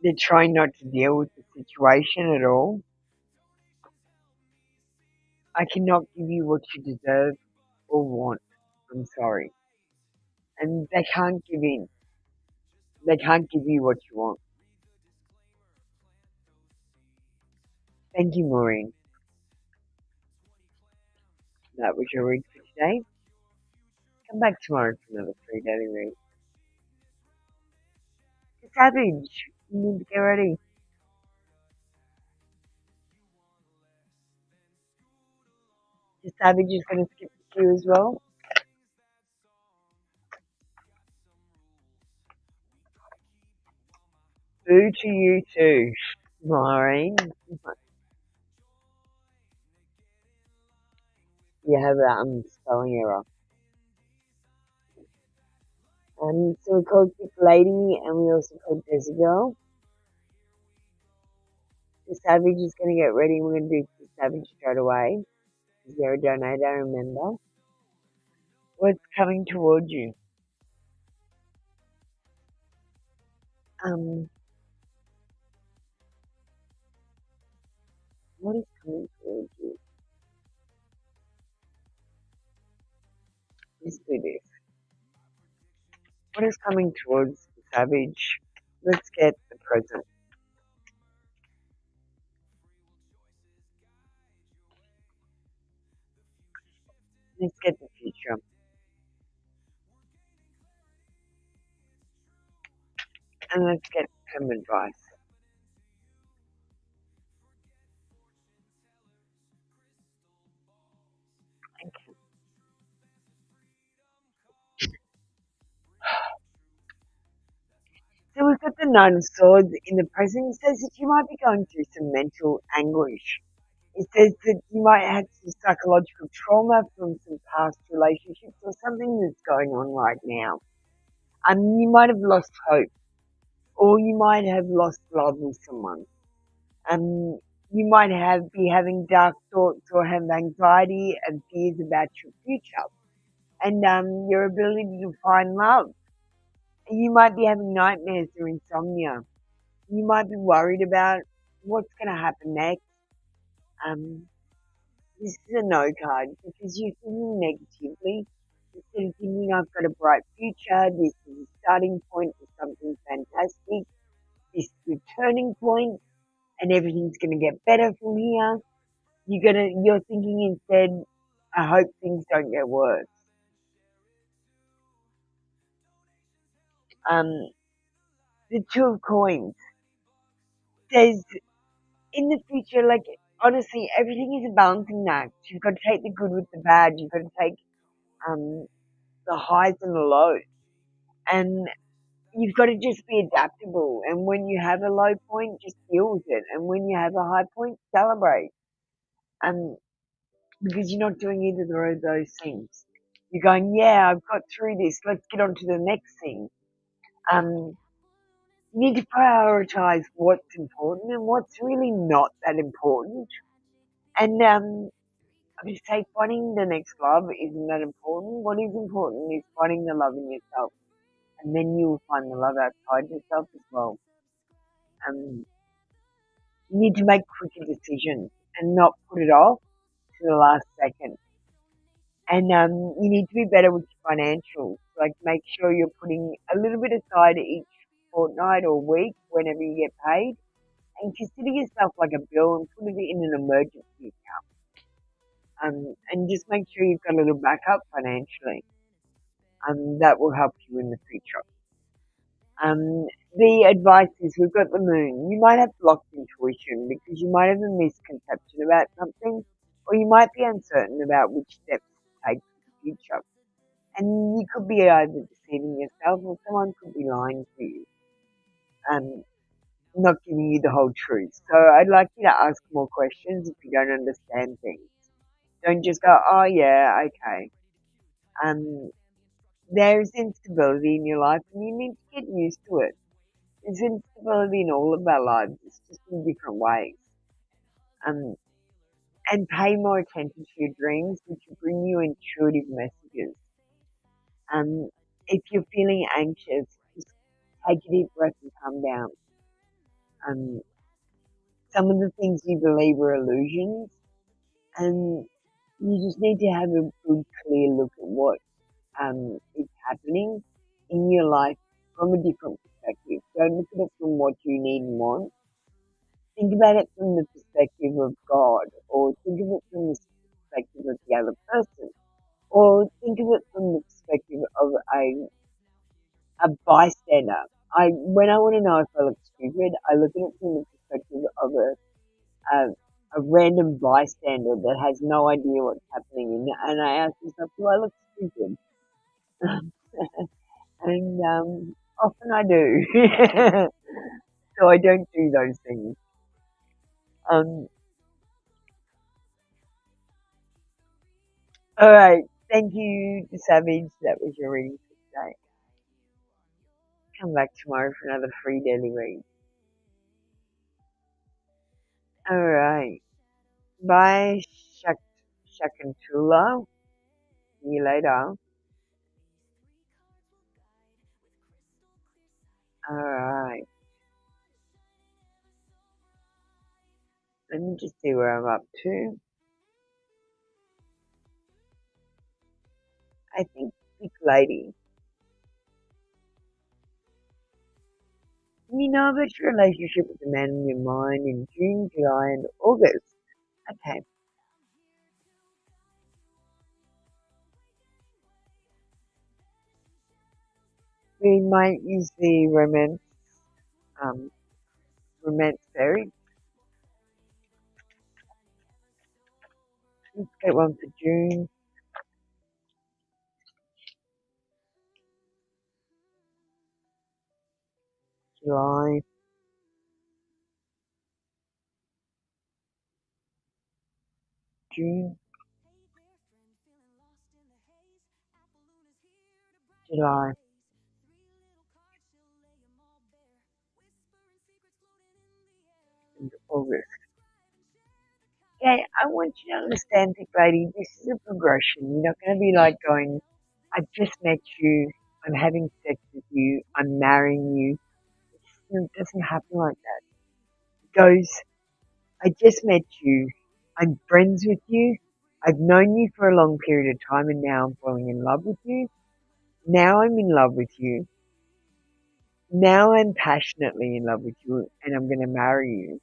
They're trying not to deal with the situation at all. I cannot give you what you deserve or want. I'm sorry. And they can't give in. They can't give you what you want. Thank you, Maureen. That was your read for today. Come back tomorrow for another free daily read. The Savage, you need to get ready. The Savage is going to skip the queue as well. Boo to you too, Maureen. You have a spelling error. So we called Thick Lady and we also called Desi Girl. The Savage is going to get ready. We're going to do the Savage straight away. You're a donator, remember. What's coming towards you? What is coming towards you? Let's do this. What is coming towards the Savage? Let's get the present. Let's get the future. And let's get some advice. Okay. So we've got the Nine of Swords in the present. It says that you might be going through some mental anguish. It says that you might have some psychological trauma from some past relationships or something that's going on right now. You might have lost hope, or you might have lost love with someone. You might be having dark thoughts or have anxiety and fears about your future and your ability to find love. You might be having nightmares or insomnia. You might be worried about what's going to happen next. Um, this is a no card because you're thinking negatively. Instead of thinking, I've got a bright future, this is a starting point for something fantastic, this is the turning point, and everything's going to get better from here. You're thinking instead, I hope things don't get worse. The Two of Coins says in the future, like honestly, everything is a balancing act. You've got to take the good with the bad. You've got to take um, the highs and the lows, and you've got to just be adaptable. And when you have a low point, just deal with it. And when you have a high point, celebrate. Because you're not doing either of those things. You're going, yeah, I've got through this. Let's get on to the next thing. You need to prioritize what's important and what's really not that important. And I would say finding the next love isn't that important. What is important is finding the love in yourself. And then you will find the love outside yourself as well. You need to make quicker decisions and not put it off to the last second. And you need to be better with your financials. Like make sure you're putting a little bit aside each fortnight or week whenever you get paid, and consider yourself like a bill and put it in an emergency account. And just make sure you've got a little backup financially. That will help you in the future. The advice is we've got the moon. You might have blocked intuition because you might have a misconception about something, or you might be uncertain about which steps to take for the future. And you could be either deceiving yourself or someone could be lying to you, not giving you the whole truth. So I'd like you to ask more questions if you don't understand things. Don't just go, oh yeah, okay. There's instability in your life and you need to get used to it. There's instability in all of our lives. It's just in different ways. And pay more attention to your dreams, which will bring you intuitive messages. If you're feeling anxious, just take a deep breath and calm down. Some of the things you believe are illusions, and you just need to have a good, clear look at what is happening in your life from a different perspective. Don't look at it from what you need and want. Think about it from the perspective of God, or think of it from the perspective of the other person, or think of it from the perspective of a bystander. When I want to know if I look stupid, I look at it from the perspective of a random bystander that has no idea what's happening, and I ask myself, do I look stupid? And often I do. So I don't do those things. Um, all right. Thank you, Savage. That was your reading for today. Come back tomorrow for another free daily read. All right. Bye, Shakantula. See you later. All right. Let me just see where I'm up to. I think Big Lady. You know about your relationship with the man in your mind in June, July, and August. Okay. We might use the um, romance fairy. Let's get one for June, July, June, July, and August. Okay, I want you to understand, Thick Lady, this is a progression. You're not going to be like going, I've just met you, I'm having sex with you, I'm marrying you. It doesn't happen like that. It goes, I just met you, I'm friends with you, I've known you for a long period of time and now I'm falling in love with you. Now I'm in love with you. Now I'm passionately in love with you and I'm going to marry you.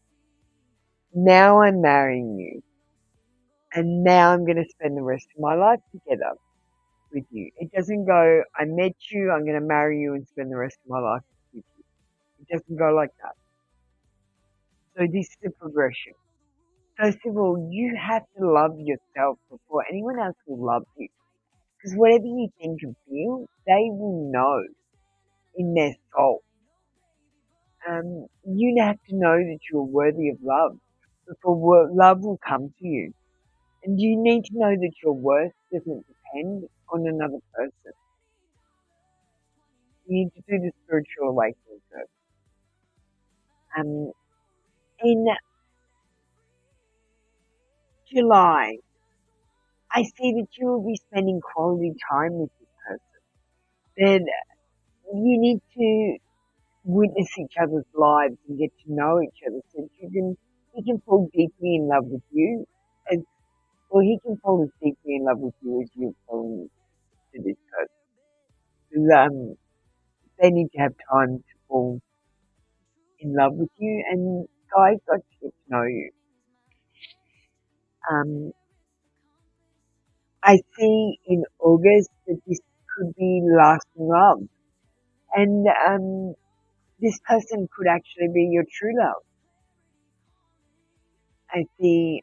Now I'm marrying you. And now I'm going to spend the rest of my life together with you. It doesn't go, I met you, I'm going to marry you and spend the rest of my life with you. It doesn't go like that. So this is a progression. First of all, you have to love yourself before anyone else will love you. Because whatever you think and feel, they will know in their soul. You have to know that you're worthy of love before love will come to you. And you need to know that your worth doesn't depend on another person. You need to do the spiritual awakening first. In July, I see that you will be spending quality time with this person. That you need to witness each other's lives and get to know each other so that he can fall deeply in love with you as or he can fall as deeply in love with you as you've fallen to this person. 'Cause, they need to have time to fall in love with you and guys got to get to know you. Um, I see in August that this could be lasting love. And this person could actually be your true love. I see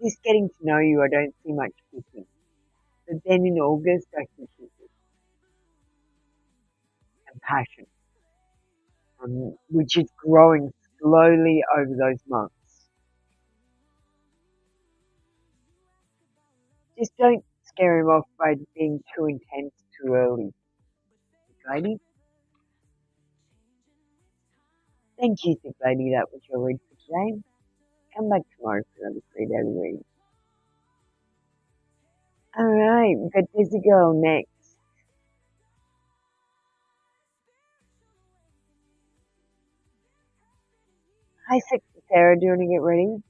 just getting to know you, I don't see much kissing. But then in August, I see kisses and passion, which is growing slowly over those months. Just don't scare him off by being too intense too early, lady. Thank you, Thick Lady. That was your read for today. Come back tomorrow for another free daily read. Alright, we've got Dizzy Girl next. Hi, Sexy Sarah. Do you want to get ready?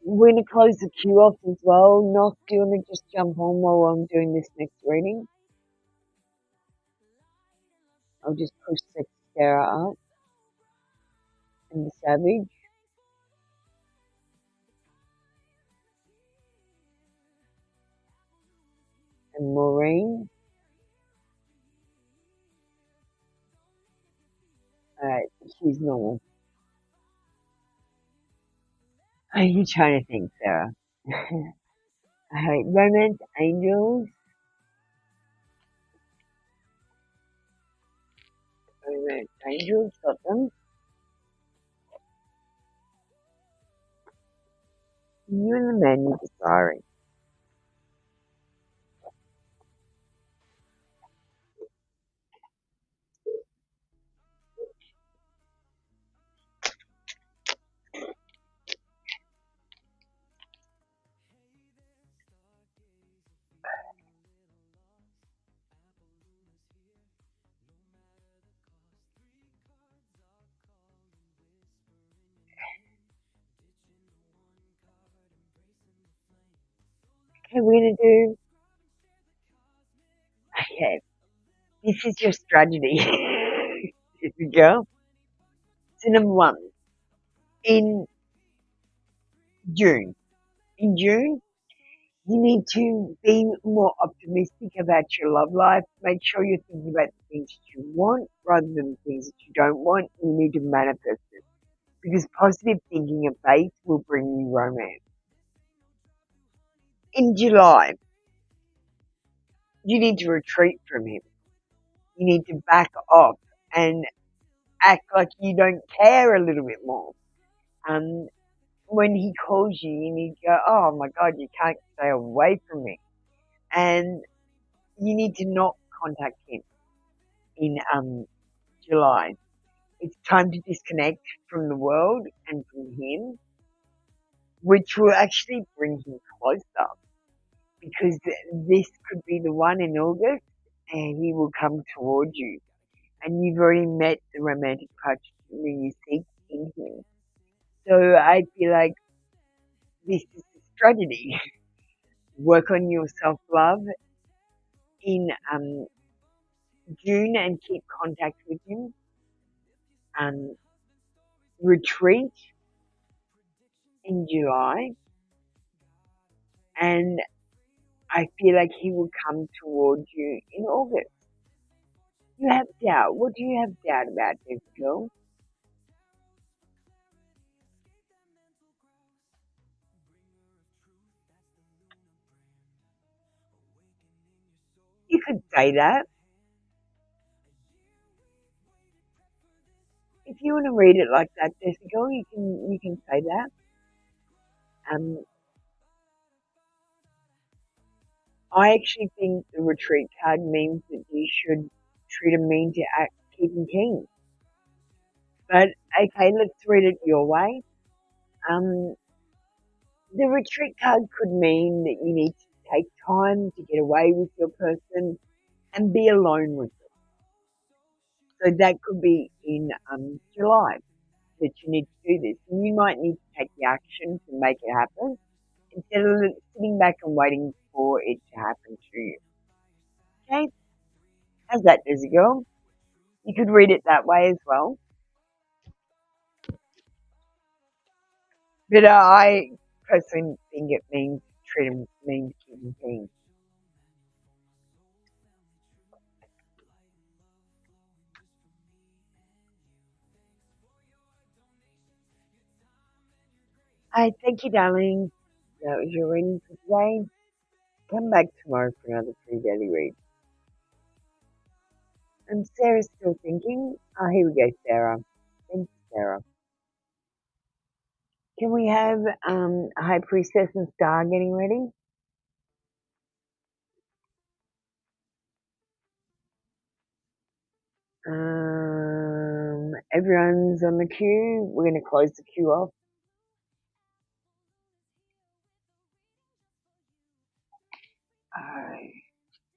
We're going to close the queue off as well. Noth, do you want to just jump on while I'm doing this next reading? I'll just push Sarah up and the Savage. And Maureen. Alright, she's normal. Are you trying to think, Sarah? Alright, Romance Angels. Romance Angels, got them. You and the man you're desiring. Okay, we're gonna do. Okay, this is your strategy. Here we go. So number one, in June. In June, you need to be more optimistic about your love life. Make sure you're thinking about the things that you want rather than the things that you don't want. You need to manifest it because positive thinking and faith will bring you romance. In July, you need to retreat from him. You need to back off and act like you don't care a little bit more. When he calls you, you need to go, oh my God, you can't stay away from me. And you need to not contact him in July. It's time to disconnect from the world and from him, which will actually bring him closer because this could be the one in August and he will come towards you. And you've already met the romantic partner you seek in him. So I feel like this is a strategy. Work on your self-love in June and keep contact with him. Retreat in July, and I feel like he will come towards you in August. You have doubt. What do you have doubt about this girl? You could say that. If you want to read it like that, Jessica, you can say that. I actually think the retreat card means that you should treat a mean to act keeping keen. But okay, let's read it your way. The retreat card could mean that you need to take time to get away with your person and be alone with them. So that could be in July that you need to do this. And you might need to take the action to make it happen instead of sitting back and waiting for it to happen to you. Okay? How's that, Dizzy Girl? You could read it that way as well. But I personally think it means treat them means keeping things. Thank you, darling. That was your reading for today. Come back tomorrow for another free daily read. And Sarah's still thinking. Oh, here we go, Sarah. Thanks, Sarah. Can we have High Priestess and Star getting ready? Everyone's on the queue. We're going to close the queue off.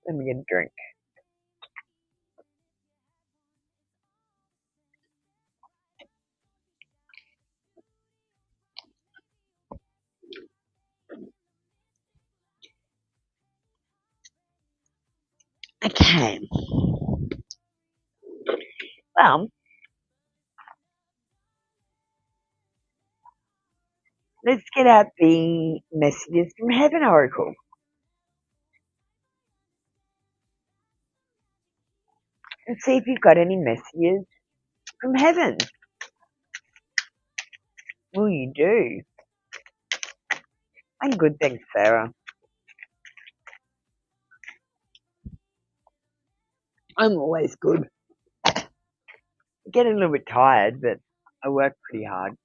Let me get a drink. Okay. Well, let's get out the messages from Heaven Oracle and see if you've got any messages from Heaven. Well, you do. I'm good, thanks, Sarah. I'm always good. I get a little bit tired, but I work pretty hard.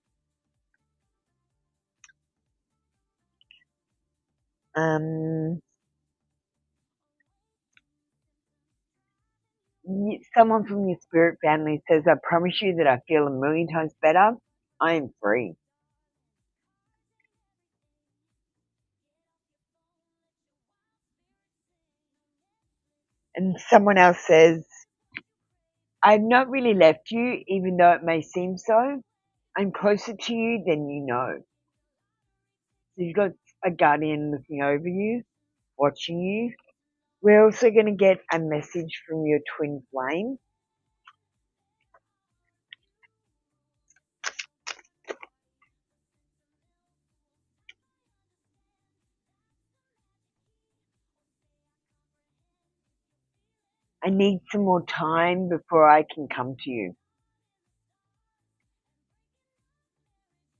Someone from your spirit family says, I promise you that I feel a million times better. I am free. And someone else says, I've not really left you, even though it may seem so. I'm closer to you than you know. So you've got a guardian looking over you, watching you. We're also going to get a message from your twin flame. I need some more time before I can come to you.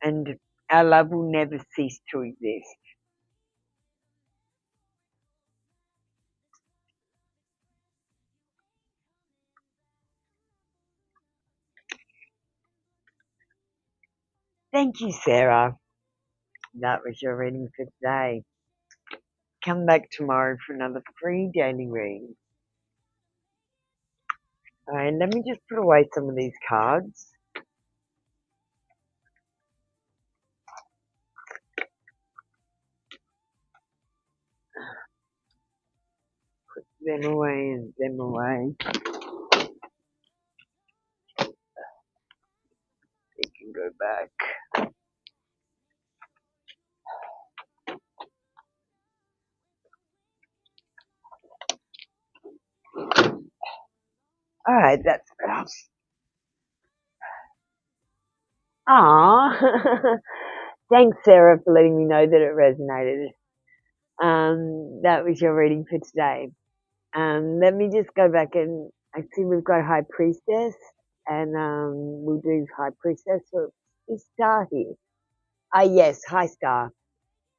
And our love will never cease to exist. Thank you, Sarah. That was your reading for today. Come back tomorrow for another free daily reading. Alright, let me just put away some of these cards. Put them away and them away. You can go back. Alright, that's better. Aww. Thanks, Sarah, for letting me know that it resonated. That was your reading for today. Let me just go back and I see we've got High Priestess, and we'll do High Priestess. So is Star here? Ah, yes. Hi, Star.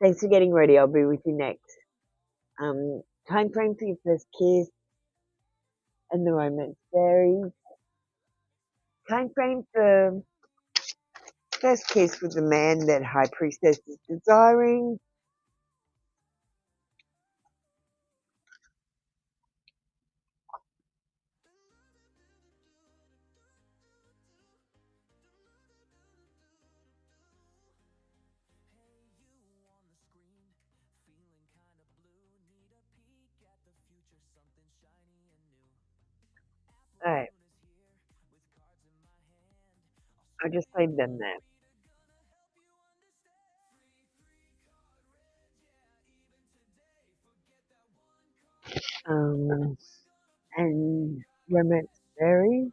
Thanks for getting ready. I'll be with you next. Time frame for your first kiss and the romance varies. Time frame for first kiss with the man that High Priestess is desiring. Alright. I'll just leave them there. And romance varies.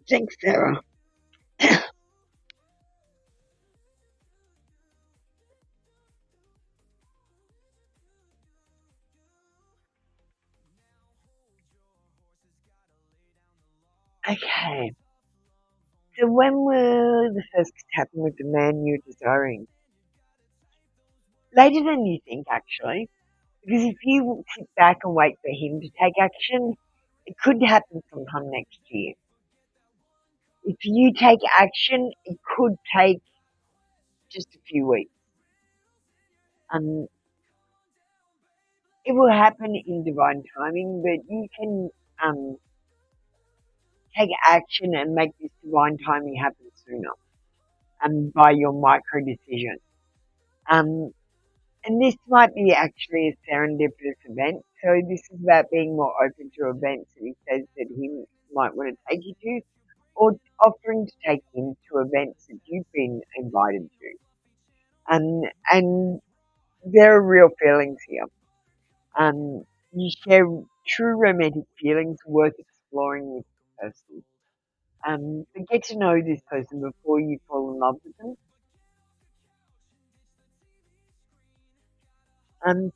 Thanks, Sarah. Okay. So when will the first kiss happen with the man you're desiring? Later than you think, actually. Because if you sit back and wait for him to take action, it could happen sometime next year. If you take action, it could take just a few weeks. It will happen in divine timing, but you can take action and make this divine timing happen sooner by your micro decision. And this might be actually a serendipitous event. So this is about being more open to events that he says that he might want to take you to, or offering to take him to to events that you've been invited to. And there are real feelings here. You share true romantic feelings worth exploring with the person. But get to know this person before you fall in love with them.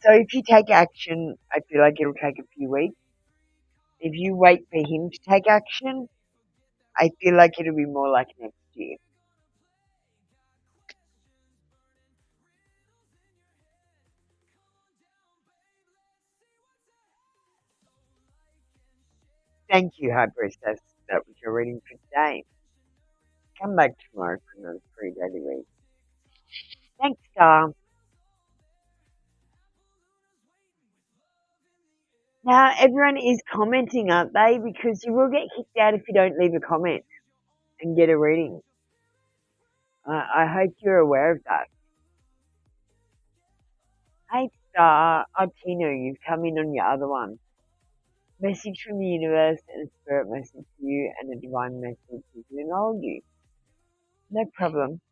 So if you take action, I feel like it'll take a few weeks. If you wait for him to take action, I feel like it'll be more like next year. Thank you, High Priestess. That was your reading for today. Come back tomorrow for another free daily read. Thanks, Star. Now, everyone is commenting, aren't they? Because you will get kicked out if you don't leave a comment and get a reading. I hope you're aware of that. Hey, Star. Oh, Tino, you've come in on your other one. Message from the universe and a spirit message to you and a divine message to enroll you. No problem.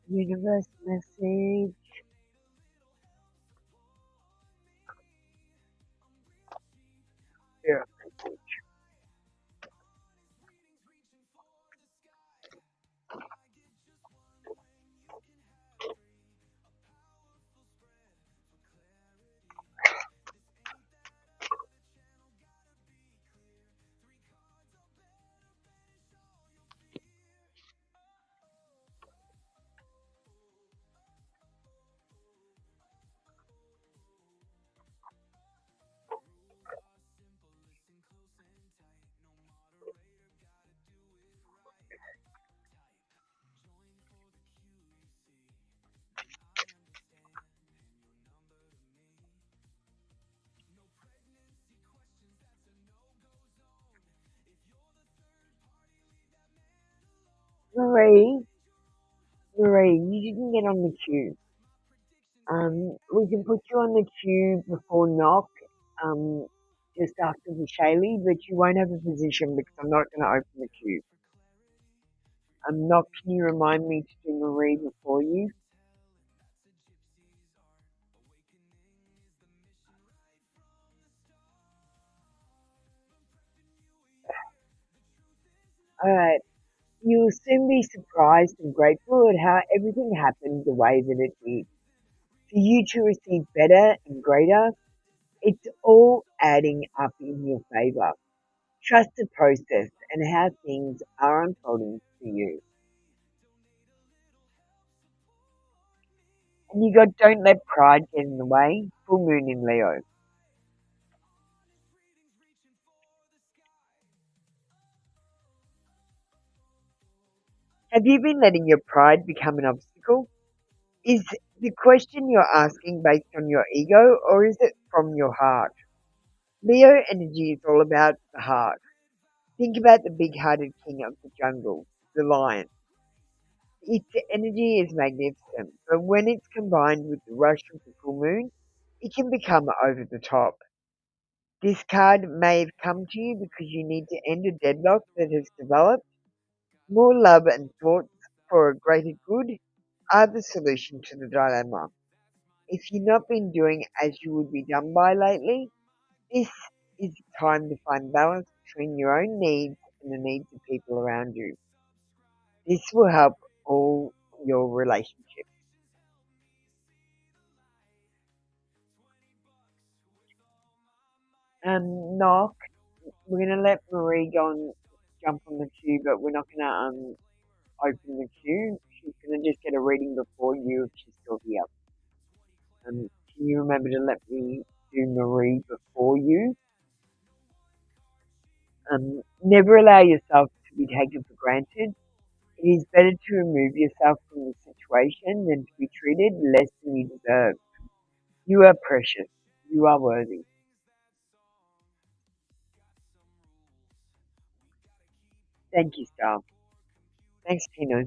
Universe message. Spirit message. Marie, you didn't get on the queue. We can put you on the queue before knock, just after the Shaylee, but you won't have a position because I'm not going to open the queue. Knock, can you remind me to do Marie before you? Alright, you'll soon be surprised and grateful at how everything happened the way that it did. For you to receive better and greater, it's all adding up in your favor. Trust the process and how things are unfolding for you. And you got don't let pride get in the way. Full moon in Leo. Have you been letting your pride become an obstacle? Is the question you're asking based on your ego or is it from your heart? Leo energy is all about the heart. Think about the big-hearted king of the jungle, the lion. Its energy is magnificent, but when it's combined with the rush of the full moon, it can become over the top. This card may have come to you because you need to end a deadlock that has developed. More love and thoughts for a greater good are the solution to the dilemma. If you've not been doing as you would be done by lately, this is the time to find balance between your own needs and the needs of people around you. This will help all your relationship. Knock. We're gonna let Marie go and jump on the queue, but we're not gonna open the queue. She's gonna just get a reading before you if she's still here. Can you remember to let me do Marie before you? Never allow yourself to be taken for granted. It is better to remove yourself from the situation than to be treated less than you deserve. You are precious. You are worthy. Thank you, Star. Thanks, Tino.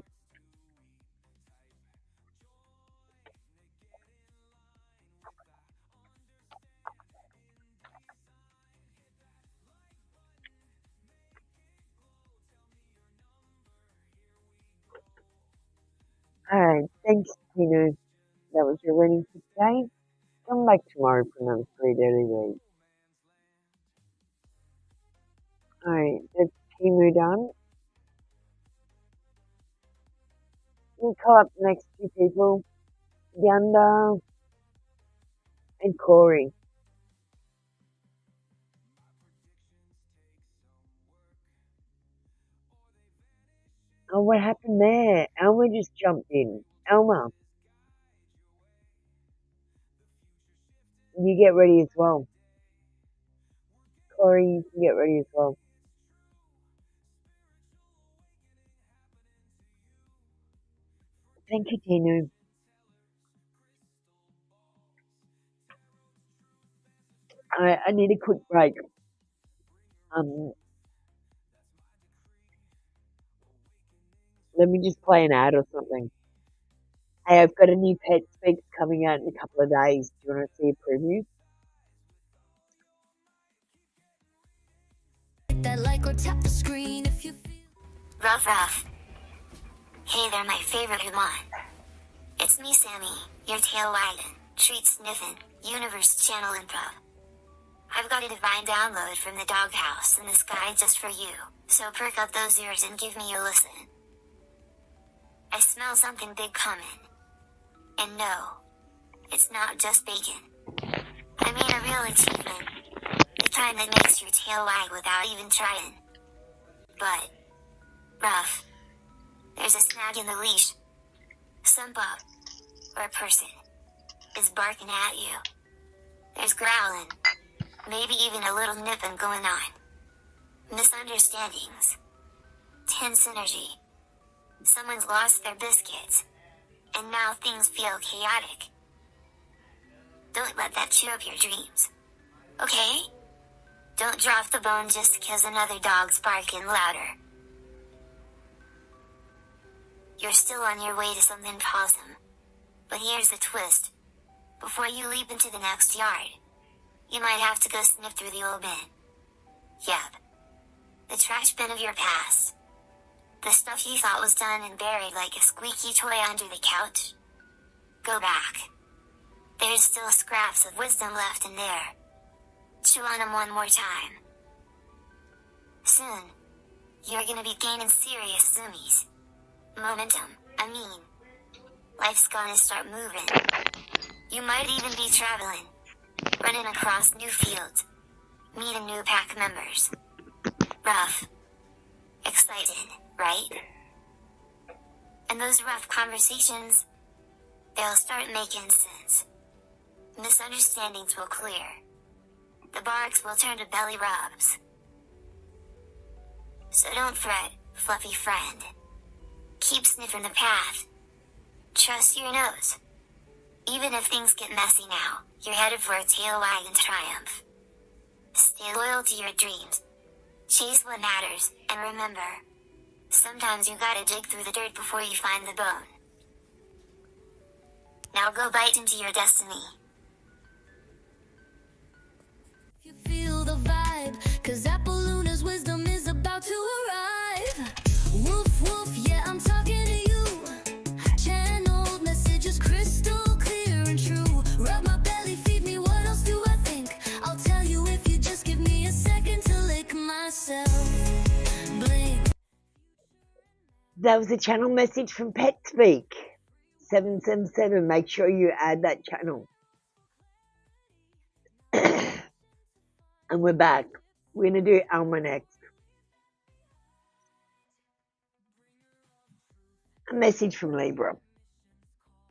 Alright, thanks, Tino. That was your reading for today. Come back tomorrow for another 3 daily read. Alright, that's Timu done. We'll call up the next two people, Yanda and Corey. Oh, what happened there? Elma just jumped in. Elma, you get ready as well. Corey, you can get ready as well. Thank you, Tino. I need a quick break. Let me just play an ad or something. Hey, I've got a new Pet Speak coming out in a couple of days. Do you want to see a preview? That like or tap the screen if you feel Ruff ruff. Hey there, my favorite human. It's me, Sammy, your tail wagging, treat sniffing, universe channel improv. I've got a divine download from the doghouse in the sky just for you, so perk up those ears and give me a listen. I smell something big coming. And no, it's not just bacon. I mean a real achievement. The kind that makes your tail wag without even trying. But, Ruff, there's a snag in the leash. Some pup, or a person, is barking at you. There's growling, maybe even a little nipping going on. Misunderstandings. Tense energy. Someone's lost their biscuits, and now things feel chaotic. Don't let that chew up your dreams. Okay? Don't drop the bone just 'cause another dog's barking louder. You're still on your way to something awesome. But here's the twist. Before you leap into the next yard, you might have to go sniff through the old bin. Yep. The trash bin of your past. The stuff you thought was done and buried like a squeaky toy under the couch. Go back. There's still scraps of wisdom left in there. Chew on them one more time. Soon, you're gonna be gaining serious zoomies. Momentum, life's gonna start moving. You might even be traveling, running across new fields, meeting new pack members. Rough. Excited, right? And those rough conversations, they'll start making sense. Misunderstandings will clear. The barks will turn to belly rubs. So don't fret, fluffy friend. Keep sniffing the path. Trust your nose. Even if things get messy now, you're headed for a tail wagging triumph. Stay loyal to your dreams. Chase what matters, and remember, sometimes you gotta dig through the dirt before you find the bone. Now go bite into your destiny. you feel the vibe, 'cause Apple Luna's wisdom is about to arrive. Woof woof, yeah, I'm talking to you. Channeled messages crystal clear and true. Rub my belly, feed me, what else do I think? I'll tell you if you just give me a second to lick myself. Blink. That was a channel message from Pet Speak. 777. Make sure you add that channel. And we're back. We're going to do Alma next. A message from Libra.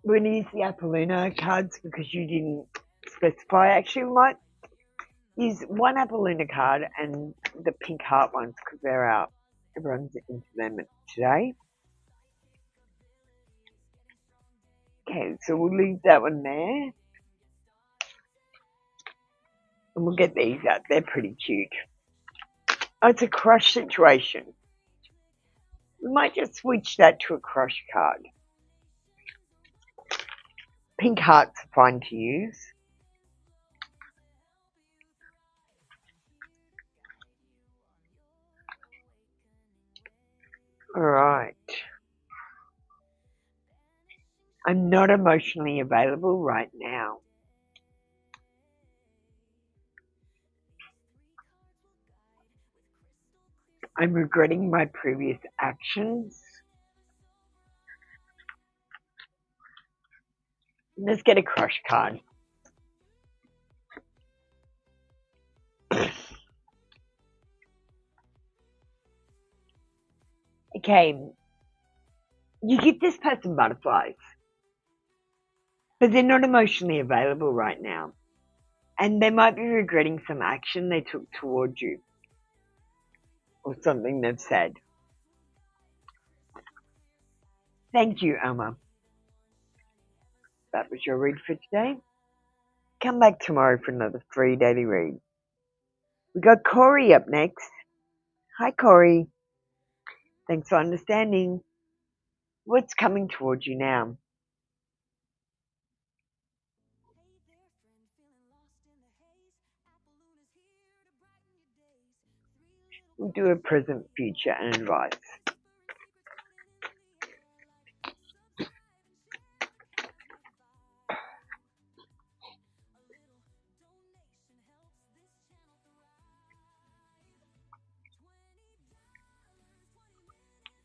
We're going to use the Apolluna cards because you didn't specify. Actually, we might use one Apolluna card and the pink heart ones because they're out. Everyone's into them today. Okay, so we'll leave that one there. And we'll get these out. They're pretty cute. Oh, it's a crush situation. We might just switch that to a crush card. Pink hearts are fine to use. Alright. I'm not emotionally available right now. I'm regretting my previous actions. Let's get a crush card. Okay, you give this person butterflies, but they're not emotionally available right now. And they might be regretting some action they took towards you, or something they've said. Thank you, Alma. That was your read for today. Come back tomorrow for another free daily read. We got Corey up next. Hi, Corey. Thanks for understanding. What's coming towards you now? We'll do a present, future, and advice.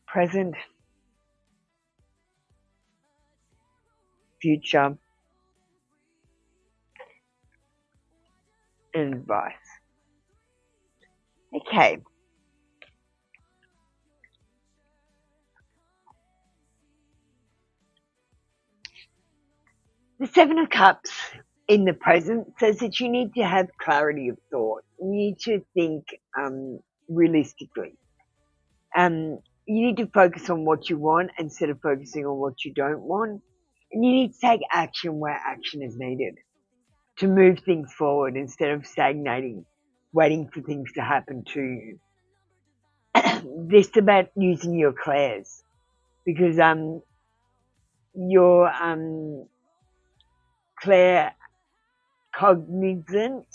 Present, future, and advice. Okay. The Seven of Cups in the present says that you need to have clarity of thought. You need to think realistically. You need to focus on what you want instead of focusing on what you don't want. And you need to take action where action is needed to move things forward instead of stagnating, waiting for things to happen to you. This is about using your clairs because your claircognizant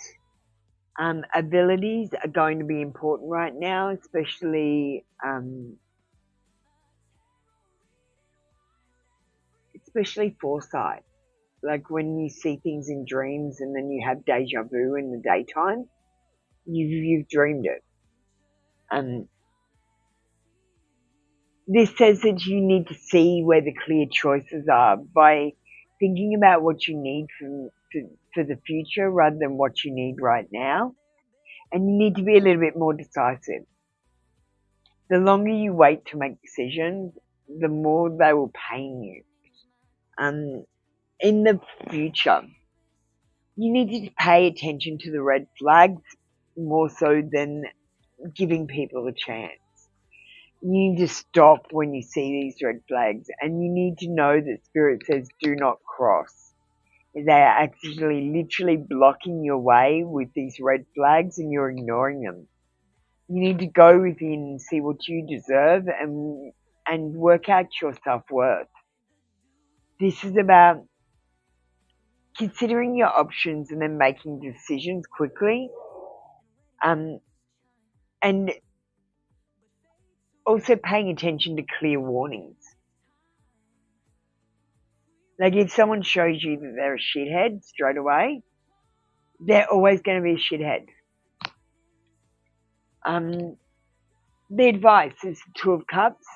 abilities are going to be important right now, especially foresight. Like when you see things in dreams and then you have deja vu in the daytime, you've dreamed it. This says that you need to see where the clear choices are by thinking about what you need for the future rather than what you need right now. And you need to be a little bit more decisive. The longer you wait to make decisions, the more they will pain you. In the future, you need to pay attention to the red flags more so than giving people a chance. You need to stop when you see these red flags, and you need to know that Spirit says do not cross. They are actually literally blocking your way with these red flags and you're ignoring them. You need to go within and see what you deserve and work out your self-worth. This is about considering your options and then making decisions quickly. And also paying attention to clear warnings. Like if someone shows you that they're a shithead straight away, they're always going to be a shithead. The advice is Two of Cups.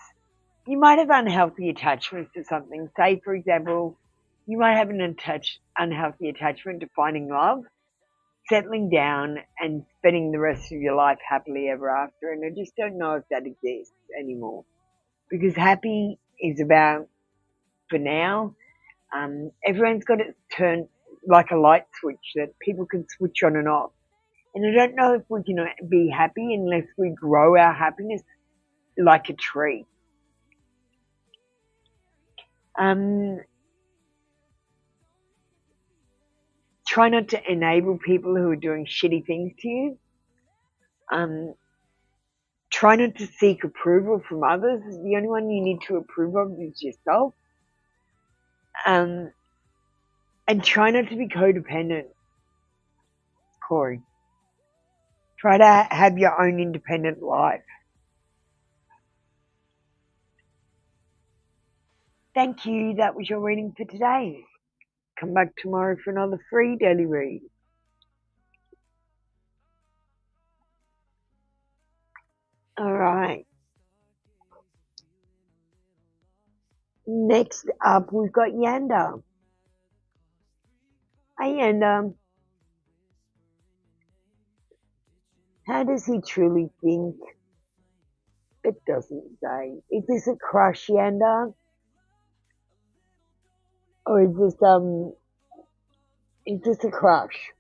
You might have unhealthy attachments to something. Say, for example, you might have an unhealthy attachment to finding love, settling down, and spending the rest of your life happily ever after. And I just don't know if that exists anymore. Because happy is about, for now, everyone's got it turned like a light switch that people can switch on and off. And I don't know if we can be happy unless we grow our happiness like a tree. Try not to enable people who are doing shitty things to you. Try not to seek approval from others. The only one you need to approve of is yourself. And try not to be codependent, Corey. Try to have your own independent life. Thank you. That was your reading for today. Come back tomorrow for another free daily read. All right. Next up, we've got Yanda. Hi, Yanda. How does he truly think? It doesn't say. Is this a crush, Yanda? Or is this a crush?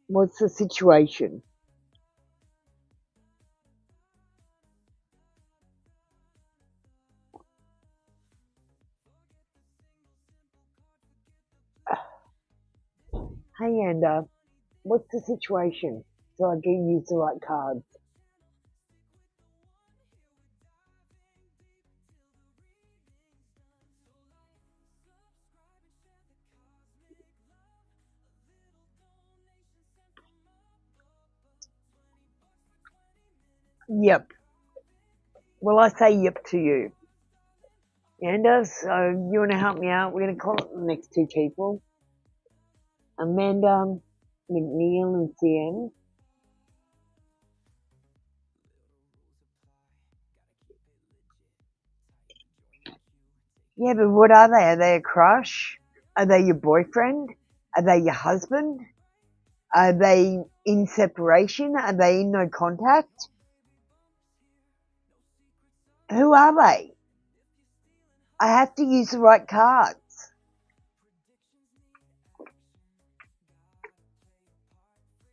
What's the situation? Hey, Yanda. What's the situation? So I can use the right cards. Yep. Well, I say yep to you. Yanda, so you want to help me out? We're going to call it the next two people. Amanda McNeil and CM. Yeah, but what are they? Are they a crush? Are they your boyfriend? Are they your husband? Are they in separation? Are they in no contact? Who are they? I have to use the right cards.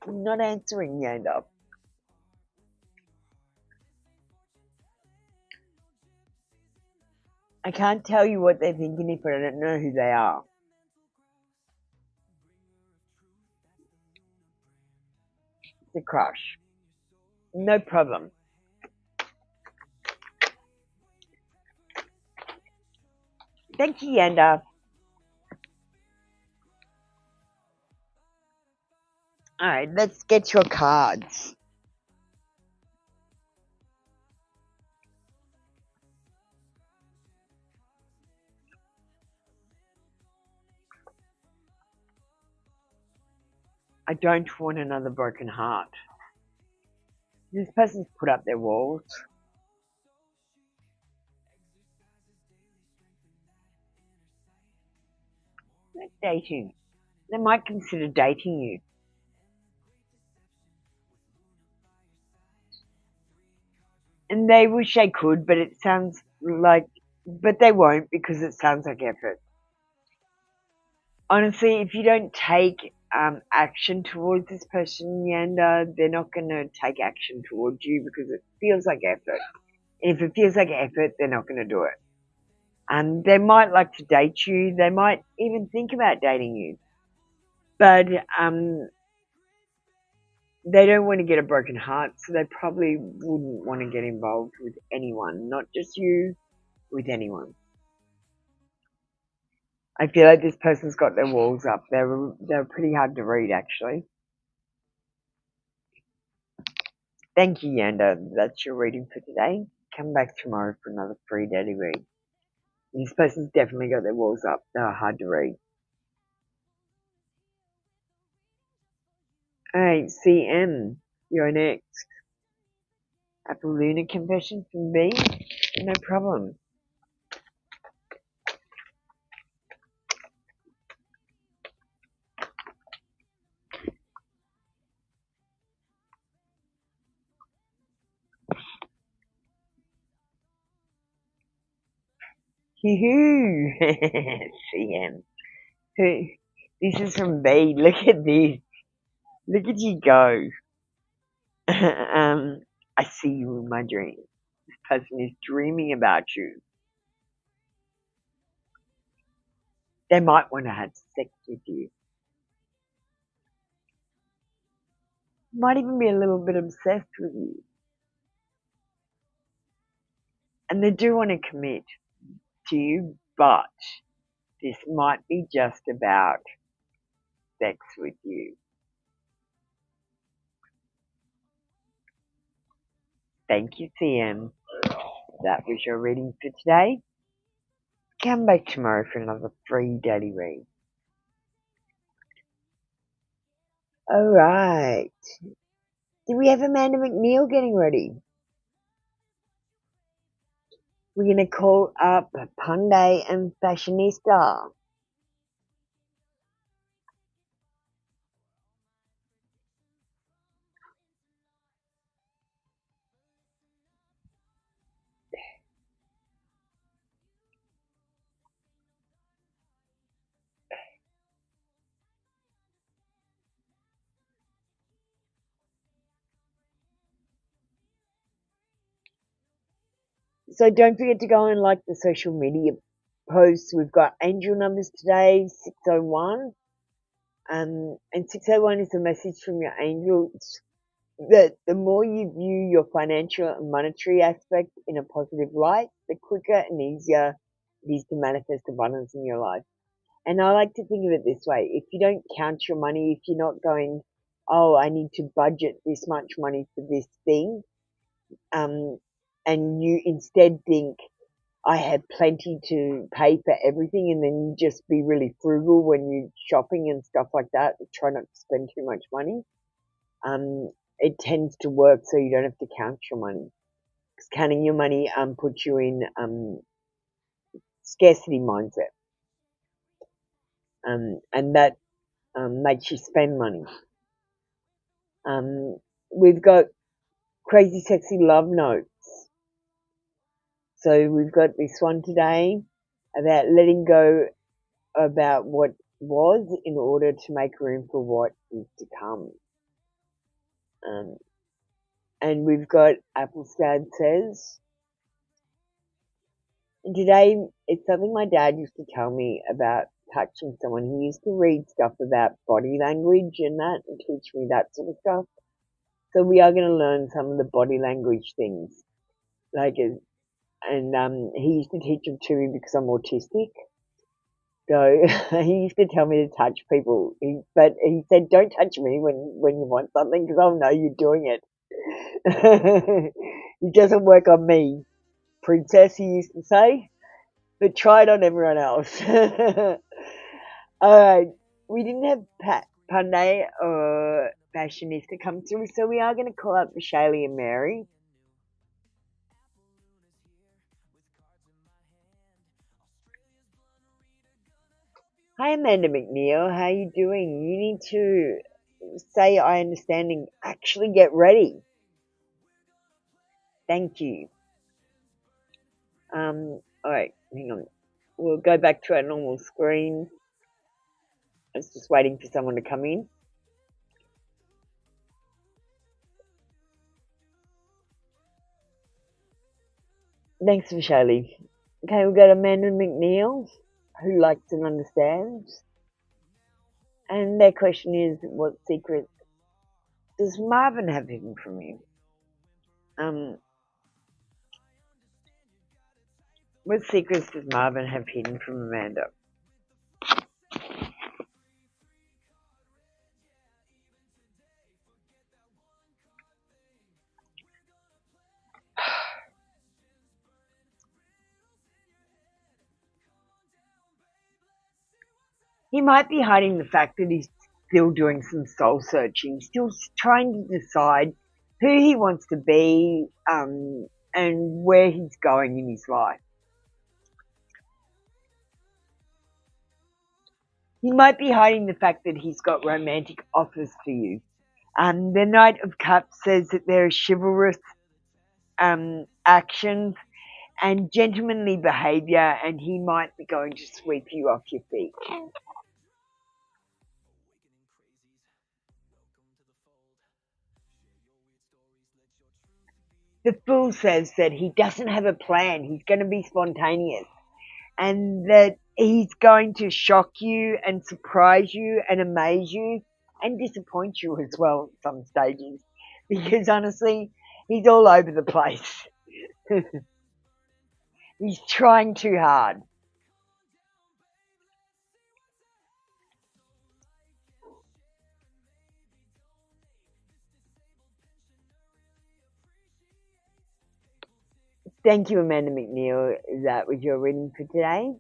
I'm not answering, Yanda. I can't tell you what they're thinking if I don't know who they are. It's a crush. No problem. Thank you, Yanda. Alright, let's get your cards. I don't want another broken heart. This person's put up their walls. They're dating. They might consider dating you. And they wish they could, but it sounds like, but they won't because it sounds like effort. Honestly, if you don't take action towards this person, Yanda, they're not going to take action towards you because it feels like effort. And if it feels like effort, they're not going to do it. And they might like to date you. They might even think about dating you. But they don't want to get a broken heart, so they probably wouldn't want to get involved with anyone, not just you, with anyone. I feel like this person's got their walls up. They're pretty hard to read, actually. Thank you, Yanda. That's your reading for today. Come back tomorrow for another free daily read. This person's definitely got their walls up. They're hard to read. Alright, CM. You're next. Apple Luna confession from B? No problem. Hoo-hoo! CM. This is from B. Look at this. Look at you go. I see you in my dreams. This person is dreaming about you. They might want to have sex with you. Might even be a little bit obsessed with you. And they do want to commit to you, but this might be just about sex with you. Thank you, CM. That was your reading for today. Come back tomorrow for another free daily read. Alright. Do we have Amanda McNeil getting ready? We're going to call up Punday and Fashionista. So don't forget to go and like the social media posts. We've got angel numbers today, 601. And 601 is a message from your angels that the more you view your financial and monetary aspect in a positive light, the quicker and easier it is to manifest abundance in your life. And I like to think of it this way. If you don't count your money, if you're not going, oh, I need to budget this much money for this thing, and you instead think, I have plenty to pay for everything, and then you just be really frugal when you're shopping and stuff like that, try not to spend too much money, it tends to work so you don't have to count your money. Because counting your money puts you in scarcity mindset. And that makes you spend money. We've got crazy sexy love notes. So we've got this one today about letting go about what was in order to make room for what is to come. And we've got Applestad says, and today it's something my dad used to tell me about touching someone. He used to read stuff about body language and that and teach me that sort of stuff. So we are going to learn some of the body language things. And he used to teach them to me because I'm autistic. So he used to tell me to touch people. But he said, don't touch me when you want something because I'll know you're doing it. It doesn't work on me, princess, he used to say. But try it on everyone else. Alright, we didn't have Punday or Fashionista come through, so we are going to call up Shaylee and Mary. Hi Amanda McNeil, how you doing? You need to say I understand and actually get ready. Thank you. Alright, hang on. We'll go back to our normal screen. I was just waiting for someone to come in. Thanks for Shaylee. Okay, we've got Amanda McNeil, who likes and understands. And their question is, what secret does Marvin have hidden from you? What secrets does Marvin have hidden from Amanda? He might be hiding the fact that he's still doing some soul searching, still trying to decide who he wants to be, and where he's going in his life. He might be hiding the fact that he's got romantic offers for you. The Knight of Cups says that there are chivalrous actions and gentlemanly behaviour, and he might be going to sweep you off your feet. The Fool says that he doesn't have a plan, he's going to be spontaneous, and that he's going to shock you and surprise you and amaze you and disappoint you as well at some stages, because honestly, he's all over the place. He's trying too hard. Thank you, Amanda McNeil. That was your reading for today.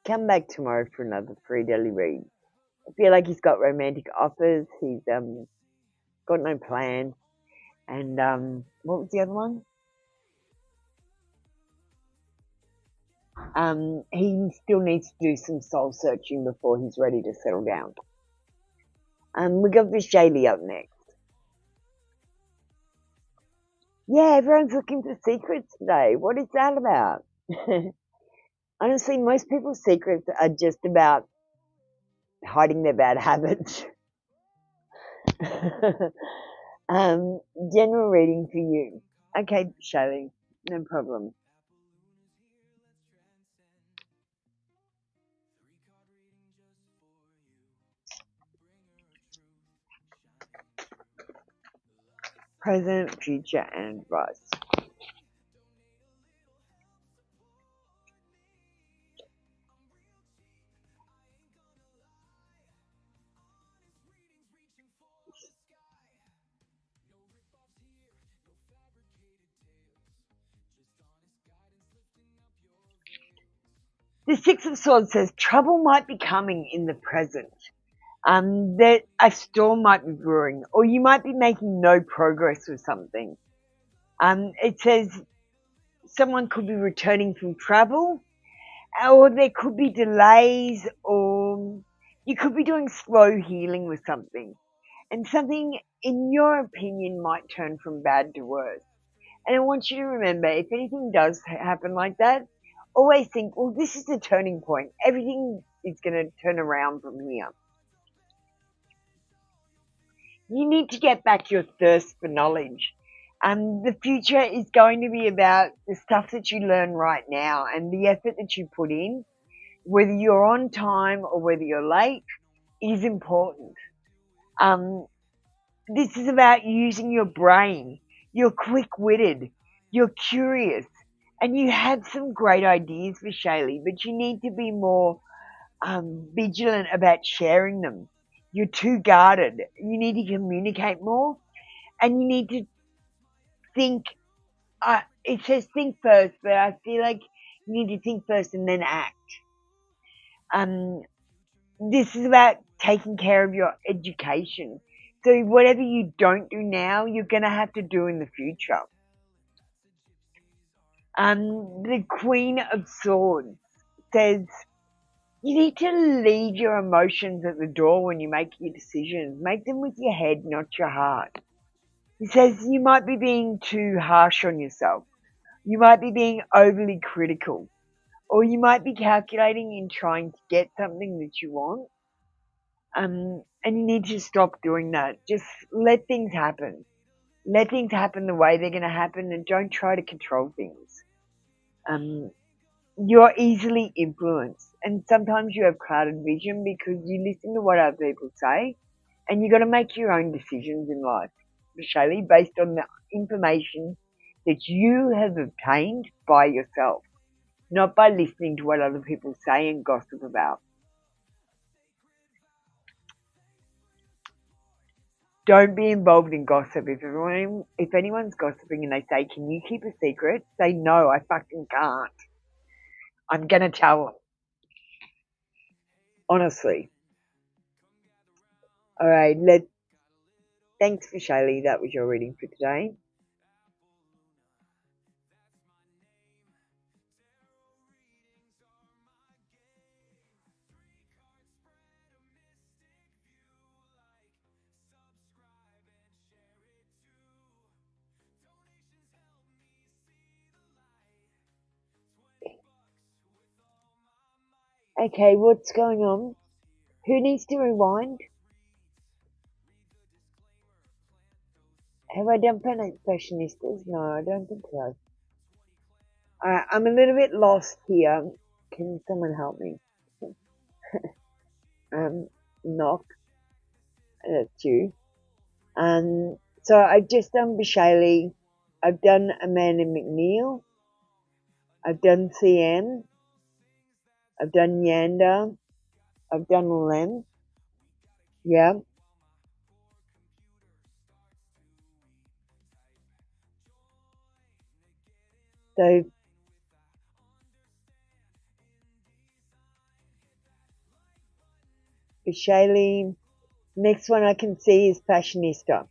Come back tomorrow for another free daily read. I feel like he's got romantic offers. He's got no plan. And what was the other one? He still needs to do some soul searching before he's ready to settle down. We got this Shaylee up next. Yeah, everyone's looking for secrets today. What is that about? Honestly, most people's secrets are just about hiding their bad habits. General reading for you. Okay, Shaylee, no problem. Present, future, and advice. The Six of Swords says trouble might be coming in the present. That a storm might be brewing, or you might be making no progress with something. It says someone could be returning from travel, or there could be delays, or you could be doing slow healing with something. And something, in your opinion, might turn from bad to worse. And I want you to remember, if anything does happen like that, always think, well, this is the turning point. Everything is going to turn around from here. You need to get back your thirst for knowledge. The future is going to be about the stuff that you learn right now and the effort that you put in. Whether you're on time or whether you're late is important. This is about using your brain. You're quick-witted. You're curious. And you have some great ideas for Shaylee, but you need to be more vigilant about sharing them. You're too guarded. You need to communicate more, and you need to think. It says think first, but I feel like you need to think first and then act. This is about taking care of your education. So whatever you don't do now, you're going to have to do in the future. The Queen of Swords says you need to leave your emotions at the door when you make your decisions. Make them with your head, not your heart. He says you might be being too harsh on yourself. You might be being overly critical. Or you might be calculating in trying to get something that you want. And you need to stop doing that. Just let things happen. Let things happen the way they're going to happen, and don't try to control things. You're easily influenced, and sometimes you have clouded vision because you listen to what other people say, and you've got to make your own decisions in life, Shaylee, based on the information that you have obtained by yourself, not by listening to what other people say and gossip about. Don't be involved in gossip. If anyone's gossiping and they say, can you keep a secret? Say, no, I fucking can't. I'm going to tell them. Honestly. Alright, thanks for Shaylee, that was your reading for today. Okay, what's going on? Who needs to rewind? Have I done fashionistas? No, I don't think so. I'm a little bit lost here. Can someone help me? Knock. That's you. So I've just done Bishaley. I've done Amanda McNeil. I've done CM. I've done Yanda. I've done Lem. Yeah. So Bishaley. Next one I can see is Fashionista.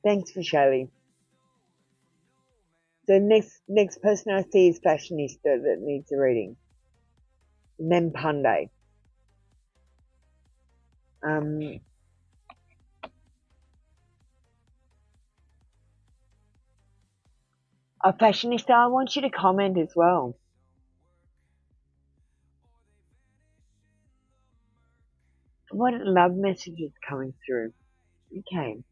Thanks for Shaylee. The next person I see is Fashionista that needs a reading. And then Punday. A Fashionista, I want you to comment as well. What love messages coming through? Okay.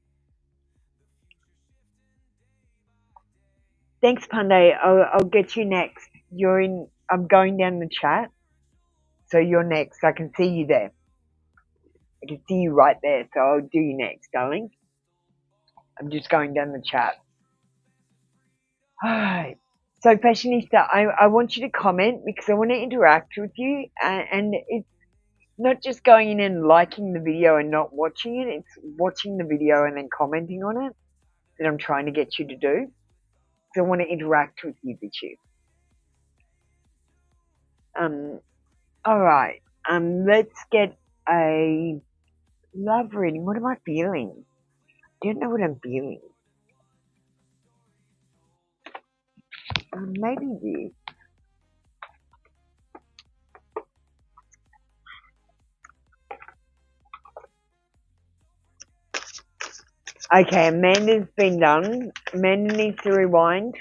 Thanks, Punday. I'll get you next. I'm going down the chat. So you're next. I can see you there. I can see you right there. So I'll do you next, darling. I'm just going down the chat. Alright. So Fashionista, I want you to comment because I want to interact with you. And it's not just going in and liking the video and not watching it. It's watching the video and then commenting on it that I'm trying to get you to do. So I want to interact with you, bitchy. Alright. Let's get a love reading. What am I feeling? I don't know what I'm feeling. Maybe this. Okay, Amanda's been done. Amanda needs to rewind.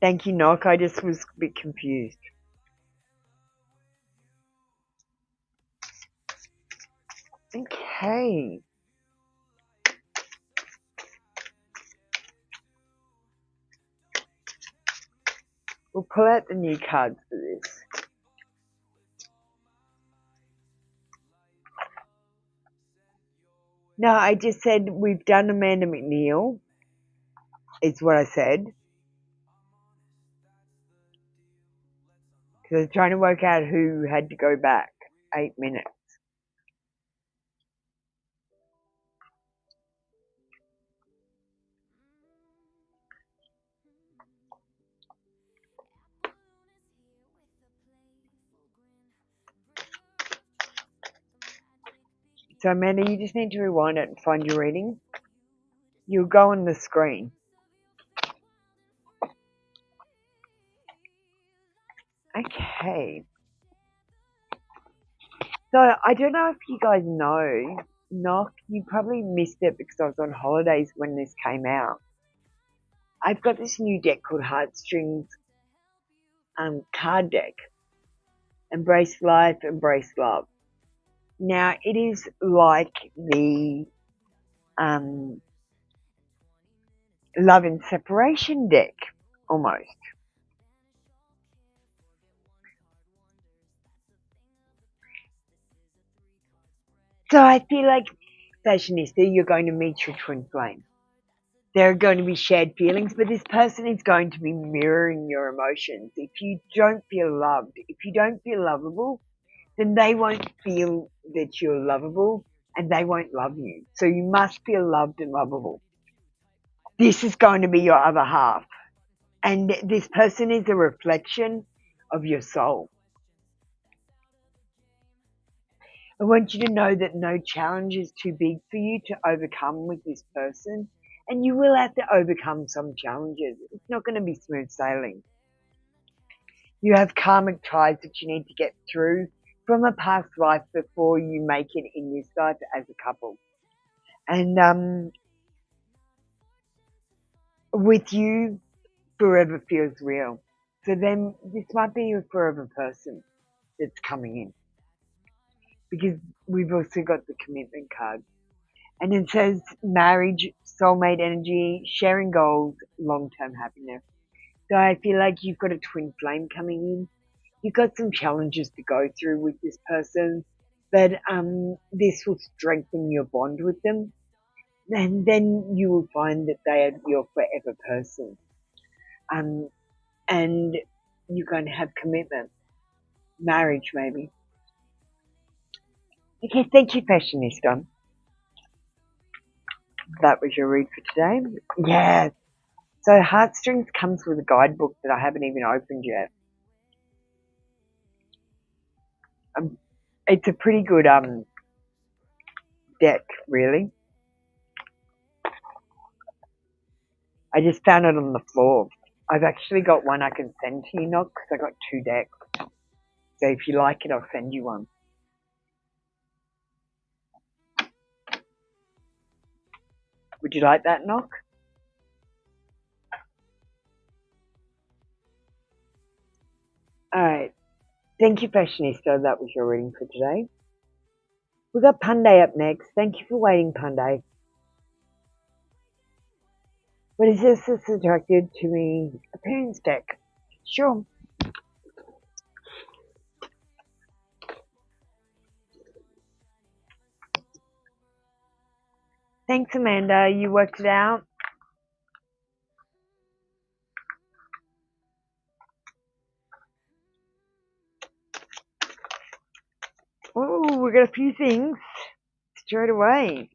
Thank you, Knock. I just was a bit confused. Okay. We'll pull out the new cards for this. No, I just said we've done Amanda McNeil. Is what I said. Because I was trying to work out who had to go back. 8 minutes. So Amanda, you just need to rewind it and find your reading. You'll go on the screen. Okay. So I don't know if you guys know, Knock, you probably missed it because I was on holidays when this came out. I've got this new deck called Heartstrings card deck. Embrace Life, Embrace Love. Now it is like the Love and Separation deck, almost. So I feel like, Fashionista, you're going to meet your twin flame. There are going to be shared feelings, but this person is going to be mirroring your emotions. If you don't feel loved, if you don't feel lovable, then they won't feel that you're lovable and they won't love you. So you must feel loved and lovable. This is going to be your other half. And this person is a reflection of your soul. I want you to know that no challenge is too big for you to overcome with this person, and you will have to overcome some challenges. It's not going to be smooth sailing. You have karmic ties that you need to get through from a past life before you make it in this life as a couple. And with you, forever feels real. So then this might be a forever person that's coming in, because we've also got the commitment card. And it says marriage, soulmate energy, sharing goals, long-term happiness. So I feel like you've got a twin flame coming in. You've got some challenges to go through with this person, but this will strengthen your bond with them. And then you will find that they are your forever person. And you're going to have commitment. Marriage, maybe. Okay, thank you, Fashionista. That was your read for today. Yeah. So Heartstrings comes with a guidebook that I haven't even opened yet. It's a pretty good deck, really. I just found it on the floor. I've actually got one I can send to you, Nock, because I got 2 decks. So if you like it, I'll send you one. Would you like that, Nock? Alright. Thank you, Fashionista. That was your reading for today. We've got Punday up next. Thank you for waiting, Punday. What is this that's attracted to me? Appearance deck. Sure. Thanks, Amanda. You worked it out. Oh, we got a few things straight away.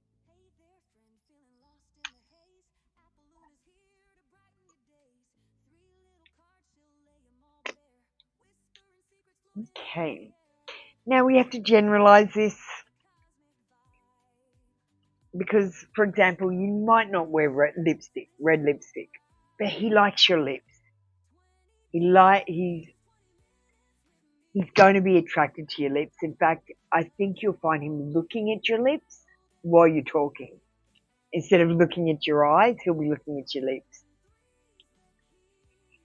Okay. Now we have to generalize this because, for example, you might not wear red lipstick, but he likes your lips. He's going to be attracted to your lips. In fact, I think you'll find him looking at your lips while you're talking. Instead of looking at your eyes, he'll be looking at your lips.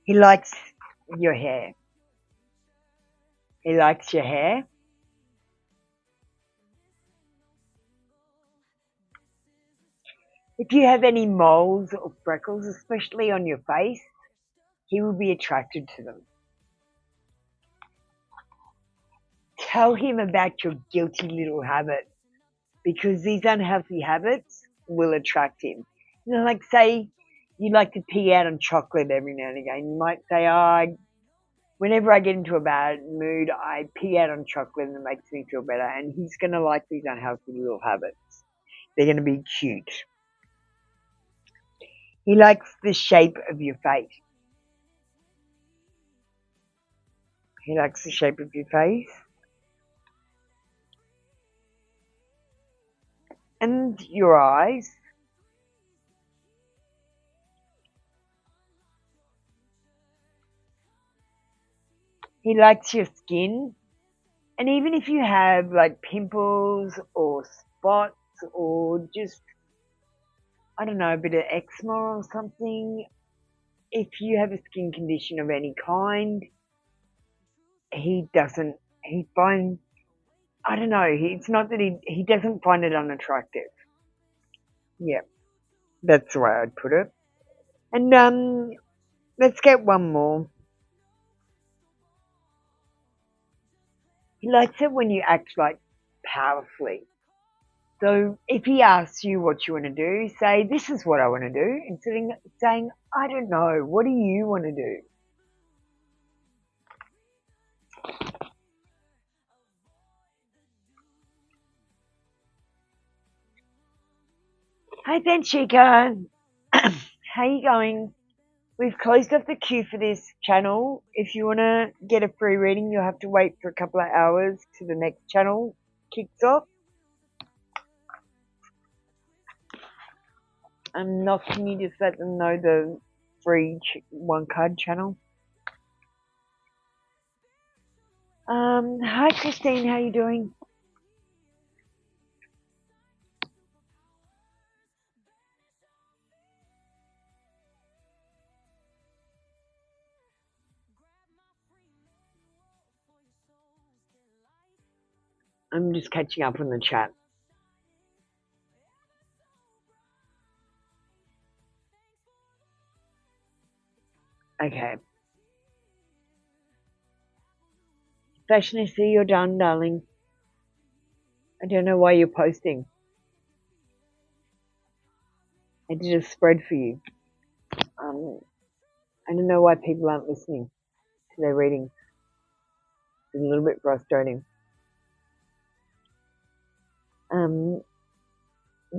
He likes your hair. He likes your hair. If you have any moles or freckles, especially on your face, he will be attracted to them. Tell him about your guilty little habits, because these unhealthy habits will attract him. You know, like say you like to pee out on chocolate every now and again. You might say, whenever I get into a bad mood, I pee out on chocolate and it makes me feel better. And he's going to like these unhealthy little habits. They're going to be cute. He likes the shape of your face. He likes the shape of your face. And your eyes. He likes your skin. And even if you have like pimples or spots or just, I don't know, a bit of eczema or something, if you have a skin condition of any kind, he finds, I don't know, it's not that he doesn't find it unattractive. Yeah, that's the way I'd put it. And let's get one more. He likes it when you act like powerfully. So if he asks you what you want to do, say, this is what I want to do, instead of saying, I don't know, what do you want to do? Hi, Benchika. How you going? We've closed off the queue for this channel. If you want to get a free reading, you'll have to wait for a couple of hours till the next channel kicks off. Not can you just let them know the free one card channel? Hi Christine, how you doing? I'm just catching up on the chat. Okay. Fashionista, you're done, darling. I don't know why you're posting. I did a spread for you. I don't know why people aren't listening to their reading. It's a little bit frustrating.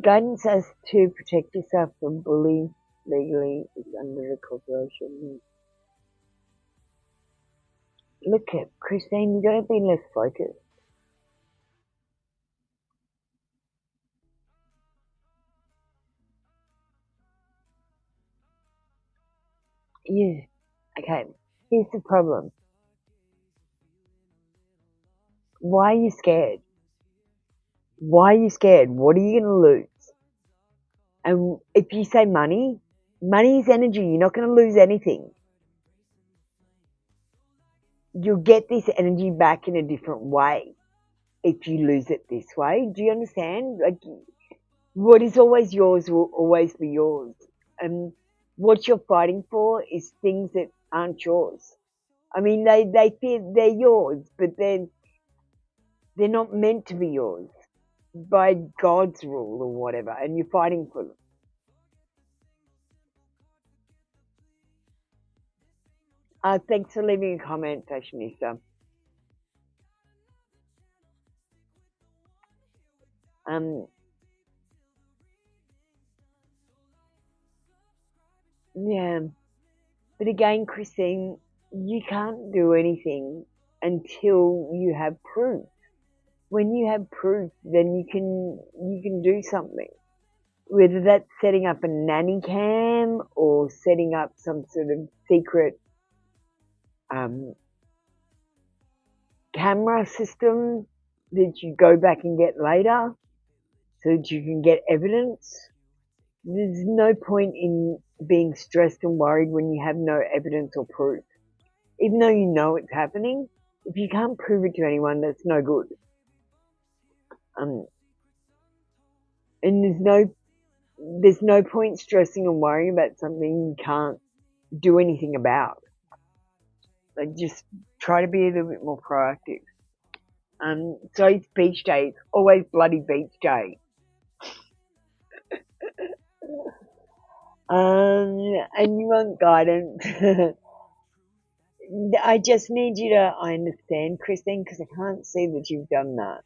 Guidance as to protect yourself from bullying legally is under the corporation. Look at Christine, you gotta be less focused. Yeah. Okay. Here's the problem. Why are you scared? Why are you scared? What are you gonna lose? And if you say money, money is energy. You're not gonna lose anything. You'll get this energy back in a different way if you lose it this way. Do you understand? Like, what is always yours will always be yours. And what you're fighting for is things that aren't yours. I mean, they feel they're yours, but they're not meant to be yours by God's rule or whatever, and you're fighting for them. Thanks for leaving a comment, Fashionista. Yeah. But again, Christine, you can't do anything until you have proof. When you have proof, then you can do something. Whether that's setting up a nanny cam or setting up some sort of secret camera system that you go back and get later so that you can get evidence. There's no point in being stressed and worried when you have no evidence or proof. Even though you know it's happening, if you can't prove it to anyone, that's no good. And there's no point stressing and worrying about something you can't do anything about. Like, just try to be a little bit more proactive. So it's beach day. It's always bloody beach day. And you want guidance. I just need you to understand, Christine, because I can't see that you've done that.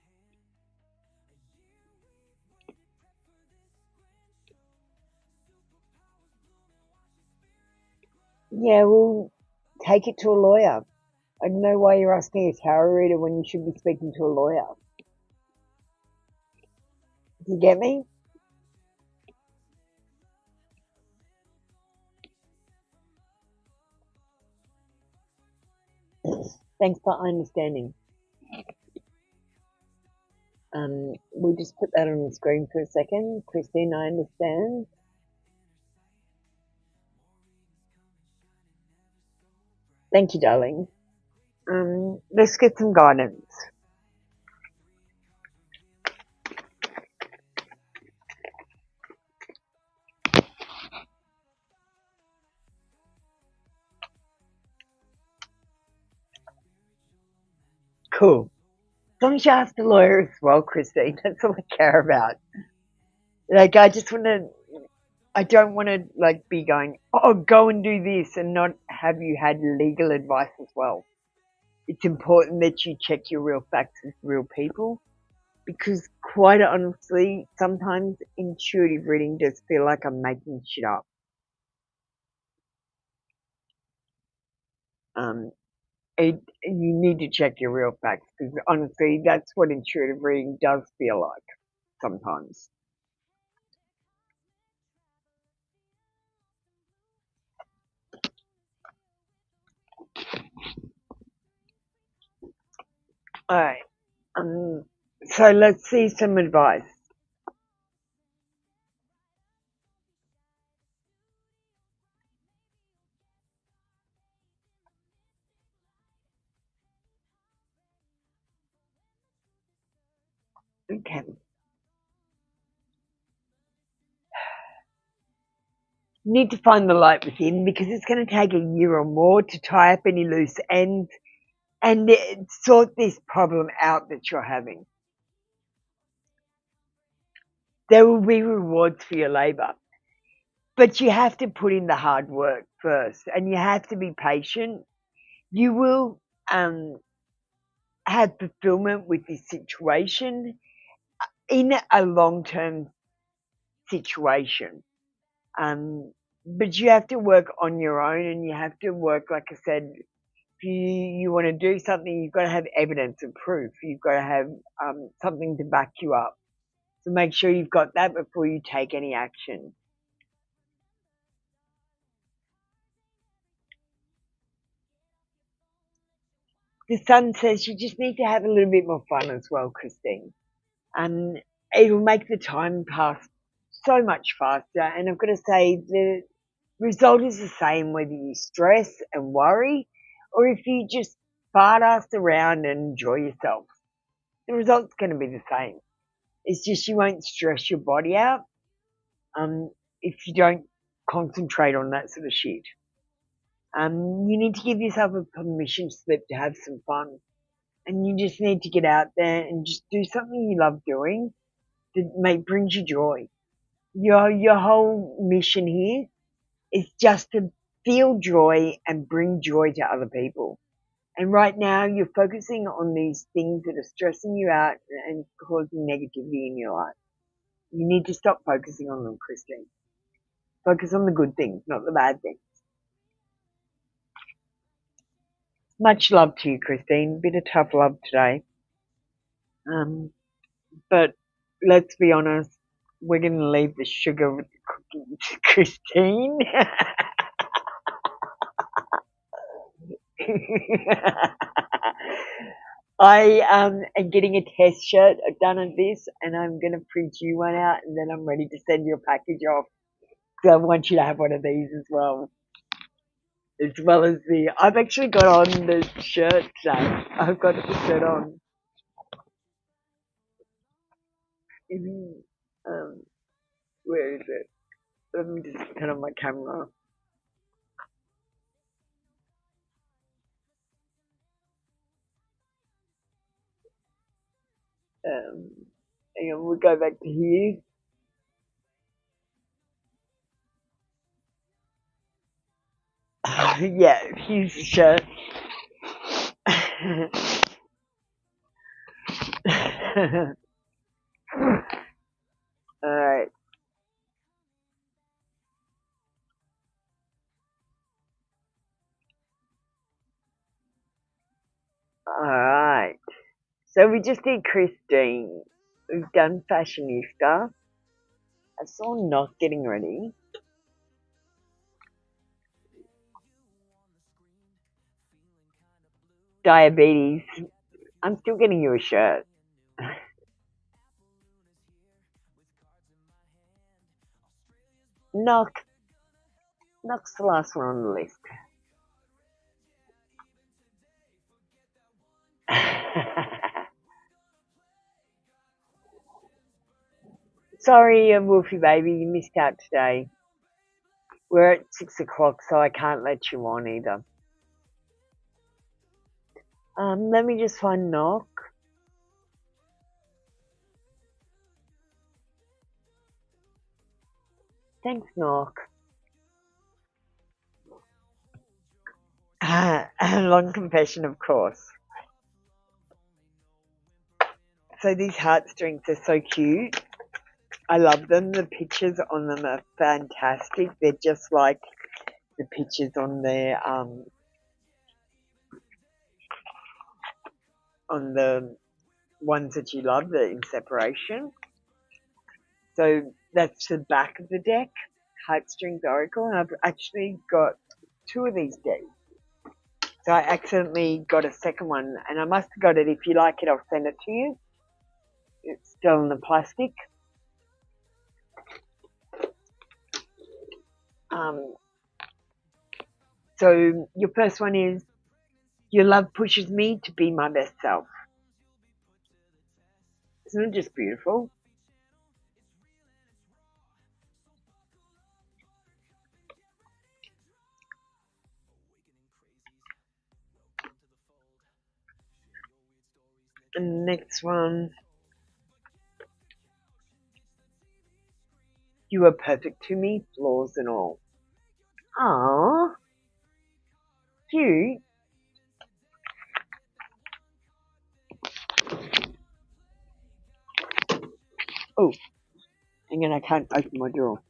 Yeah, well, take it to a lawyer. I don't know why you're asking a tarot reader when you should be speaking to a lawyer. Do you get me? Thanks for understanding. We'll just put that on the screen for a second. Christine, I understand. Thank you, darling. Let's get some guidance. Cool. As long as you ask the lawyer as well, Christine, that's all I care about. Like, I don't want to, like, be going, oh, go and do this and not have you had legal advice as well. It's important that you check your real facts with real people, because quite honestly, sometimes intuitive reading does feel like I'm making shit up. You need to check your real facts, because honestly, that's what intuitive reading does feel like sometimes. Alright, so let's see some advice. Okay. You need to find the light within, because it's going to take a year or more to tie up any loose ends and sort this problem out that you're having. There will be rewards for your labor, but you have to put in the hard work first, and you have to be patient. You will have fulfillment with this situation in a long-term situation. But you have to work on your own, and you have to work, like I said, if you want to do something, you've got to have evidence and proof. You've got to have something to back you up. So make sure you've got that before you take any action. The sun says you just need to have a little bit more fun as well, Christine. It'll make the time pass so much faster. And I've got to say, the result is the same whether you stress and worry or if you just fart ass around and enjoy yourself. The result's going to be the same. It's just you won't stress your body out if you don't concentrate on that sort of shit. You need to give yourself a permission slip to have some fun. And you just need to get out there and just do something you love doing that brings you joy. Your whole mission here is just to feel joy and bring joy to other people. And right now you're focusing on these things that are stressing you out and causing negativity in your life. You need to stop focusing on them, Christine. Focus on the good things, not the bad things. Much love to you, Christine. Bit of tough love today. But let's be honest, we're going to leave the sugar with the cookies, Christine. I am getting a test shirt done of this, and I'm going to print you one out, and then I'm ready to send you a package off. So I want you to have one of these as well. As well as I've actually got on the shirt today. I've got the shirt on. Where is it? Let me just turn on my camera. Hang on, we'll go back to here. Yeah, here's the shirt. Alright. Alright. So we just did Christine. We've done Fashionista. I saw Knock getting ready. Diabetes. I'm still getting you a shirt. Knock's the last one on the list. Sorry, Wolfie baby, you missed out today. We're at 6 o'clock, so I can't let you on either. Let me just find Knock. Thanks, Knock. A long confession, of course. So these heartstrings are so cute. I love them. The pictures on them are fantastic. They're just like the pictures on their on the ones that you love that are in separation. So that's the back of the deck, Heartstrings Oracle, and I've actually got 2 of these decks. So I accidentally got a second one, and I must have got it. If you like it, I'll send it to you. It's still in the plastic. So your first one is, your love pushes me to be my best self. Isn't it just beautiful? And the next one, you are perfect to me, flaws and all. Aww, cute. Oh, hang on, I can't open my drawer.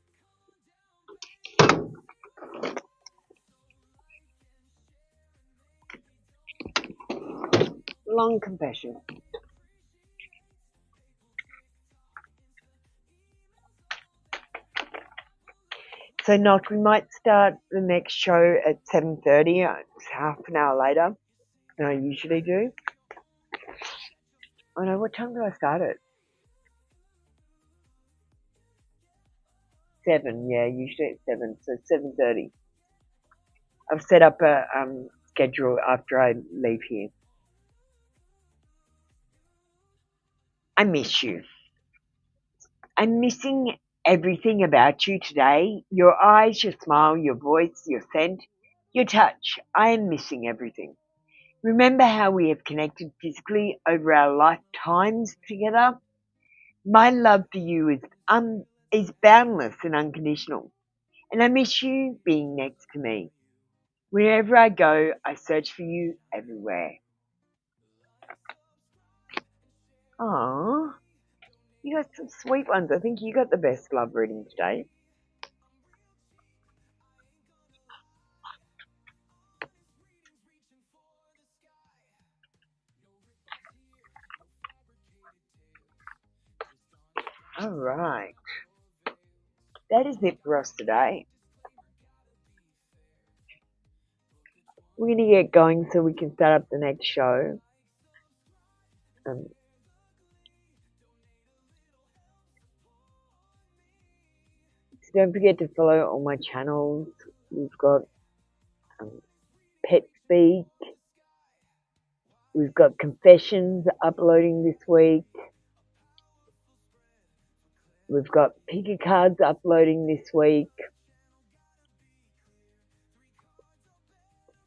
Long confession. So, Knock, we might start the next show at 7:30. It's half an hour later than I usually do. Oh no, what time do I start it? 7, yeah, usually at 7, so 7:30. I've set up a schedule after I leave here. I miss you. I'm missing everything about you today. Your eyes, your smile, your voice, your scent, your touch. I am missing everything. Remember how we have connected physically over our lifetimes together? My love for you is boundless and unconditional, and I miss you being next to me. Wherever I go, I search for you everywhere. Aww, you got some sweet ones. I think you got the best love reading today. Alright, that is it for us today. We're going to get going so we can start up the next show. So don't forget to follow all my channels. We've got Pet Speak. We've got Confessions uploading this week. We've got Picker Cards uploading this week.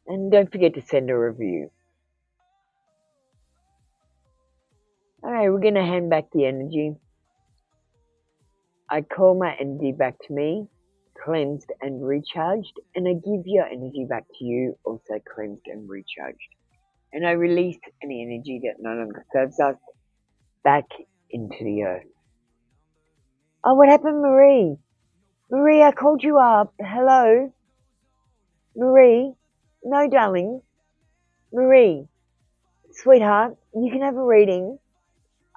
And don't forget to send a review. Alright, we're going to hand back the energy. I call my energy back to me, cleansed and recharged, and I give your energy back to you, also cleansed and recharged. And I release any energy that no longer serves us back into the earth. Oh, what happened, Marie? Marie, I called you up. Hello? Marie? No, darling. Marie, sweetheart, you can have a reading.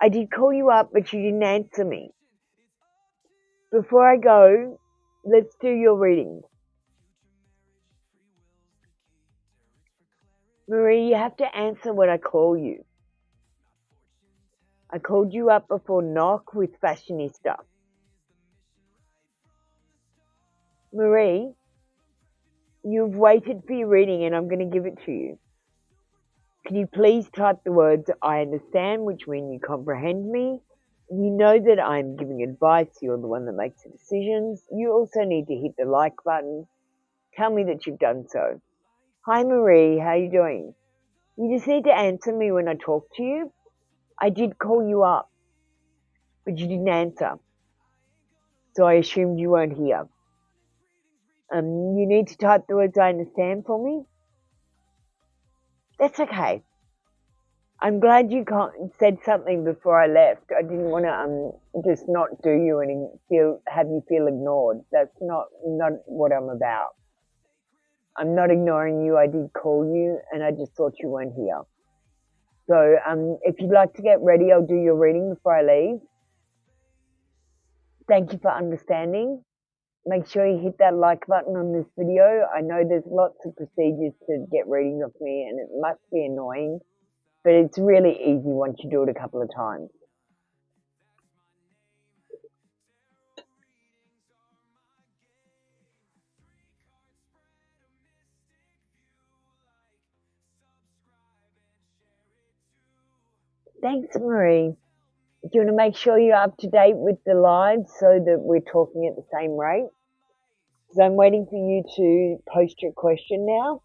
I did call you up, but you didn't answer me. Before I go, let's do your reading. Marie, you have to answer when I call you. I called you up before Knock with Fashionista. Marie, you've waited for your reading and I'm going to give it to you. Can you please type the words I understand, which mean you comprehend me? You know that I'm giving advice. You're the one that makes the decisions. You also need to hit the like button. Tell me that you've done so. Hi Marie, how are you doing? You just need to answer me when I talk to you. I did call you up, but you didn't answer. So I assumed you weren't here. You need to type the words I understand for me. That's okay. I'm glad you said something before I left. I didn't want to just not do you and have you feel ignored. That's not what I'm about. I'm not ignoring you. I did call you and I just thought you weren't here. So if you'd like to get ready, I'll do your reading before I leave. Thank you for understanding. Make sure you hit that like button on this video. I know there's lots of procedures to get readings off me and it must be annoying, but it's really easy once you do it a couple of times. Thanks, Marie. Do you want to make sure you're up to date with the live so that we're talking at the same rate? So I'm waiting for you to post your question now.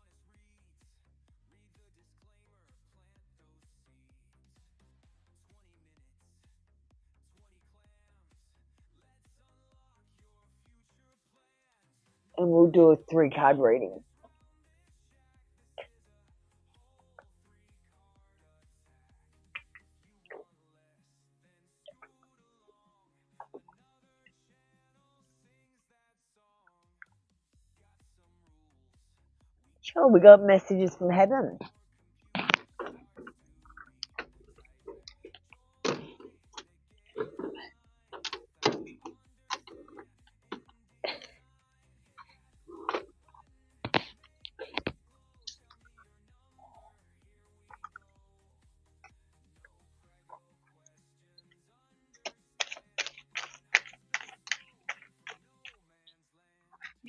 And we'll do a 3-card reading. Sure, we got messages from heaven.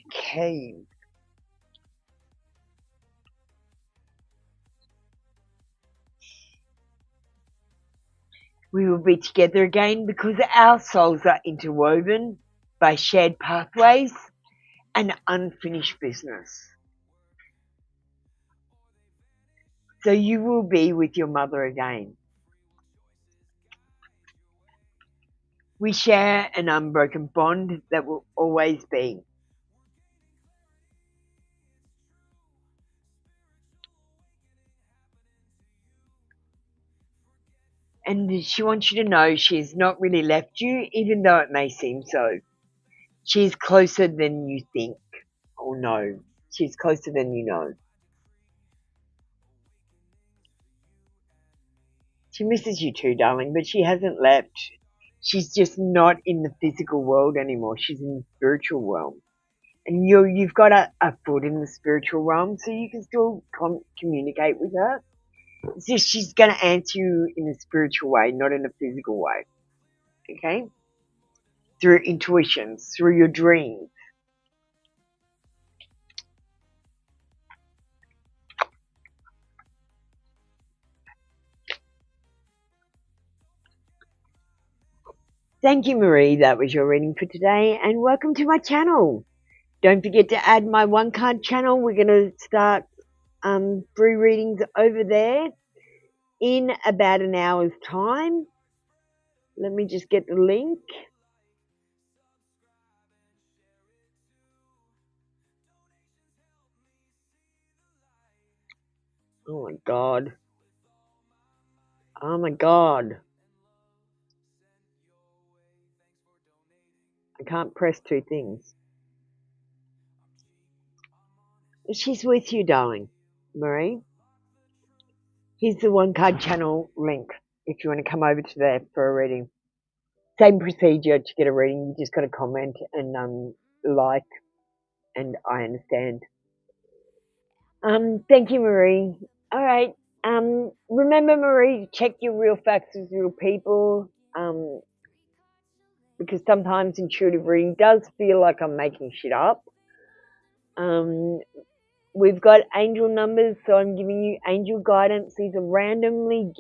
Okay. We will be together again because our souls are interwoven by shared pathways and unfinished business. So you will be with your mother again. We share an unbroken bond that will always be. And she wants you to know she has not really left you, even though it may seem so. She is closer than you think or know. She's closer than you know. She misses you too, darling, but she hasn't left. She's just not in the physical world anymore. She's in the spiritual realm. And you've got a foot in the spiritual realm, so you can still communicate with her. It's just she's going to answer you in a spiritual way, not in a physical way. Okay? Through intuitions, through your dreams. Thank you, Marie. That was your reading for today, and welcome to my channel. Don't forget to add my 1-card channel. We're going to start free readings over there in about an hour's time. Let me just get the link. Oh my God. Oh my God. I can't press 2 things. She's with you, darling. Marie. Here's the 1-card channel link if you want to come over to there for a reading. Same procedure to get a reading. You just got to comment and like, and I understand. Thank you, Marie. All right. Remember, Marie, check your real facts with real people. Because sometimes intuitive reading does feel like I'm making shit up. We've got angel numbers, so I'm giving you angel guidance. These are randomly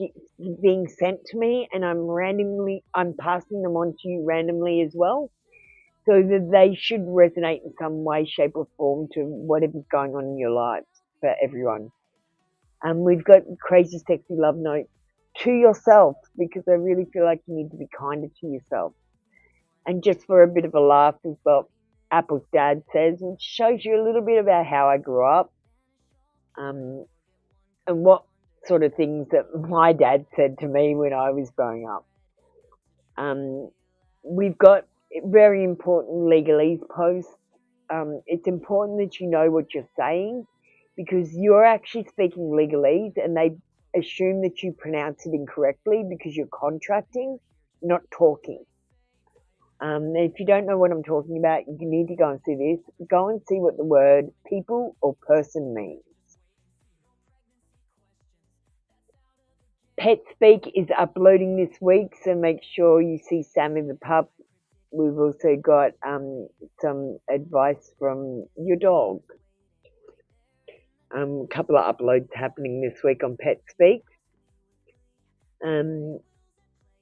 being sent to me, and I'm passing them on to you randomly as well, so that they should resonate in some way, shape, or form to whatever's going on in your lives for everyone. We've got crazy, sexy love notes to yourself, because I really feel like you need to be kinder to yourself. And just for a bit of a laugh, we've got Apple's dad says, and shows you a little bit about how I grew up, and what sort of things that my dad said to me when I was growing up. We've got very important legalese posts. It's important that you know what you're saying, because you're actually speaking legalese, and assume that you pronounce it incorrectly because you're contracting, not talking. If you don't know what I'm talking about, you need to go and see this. Go and see what the word people or person means. Pet Speak is uploading this week, so make sure you see Sammy the pup. We've also got some advice from your dog. A couple of uploads happening this week on Pet Speak.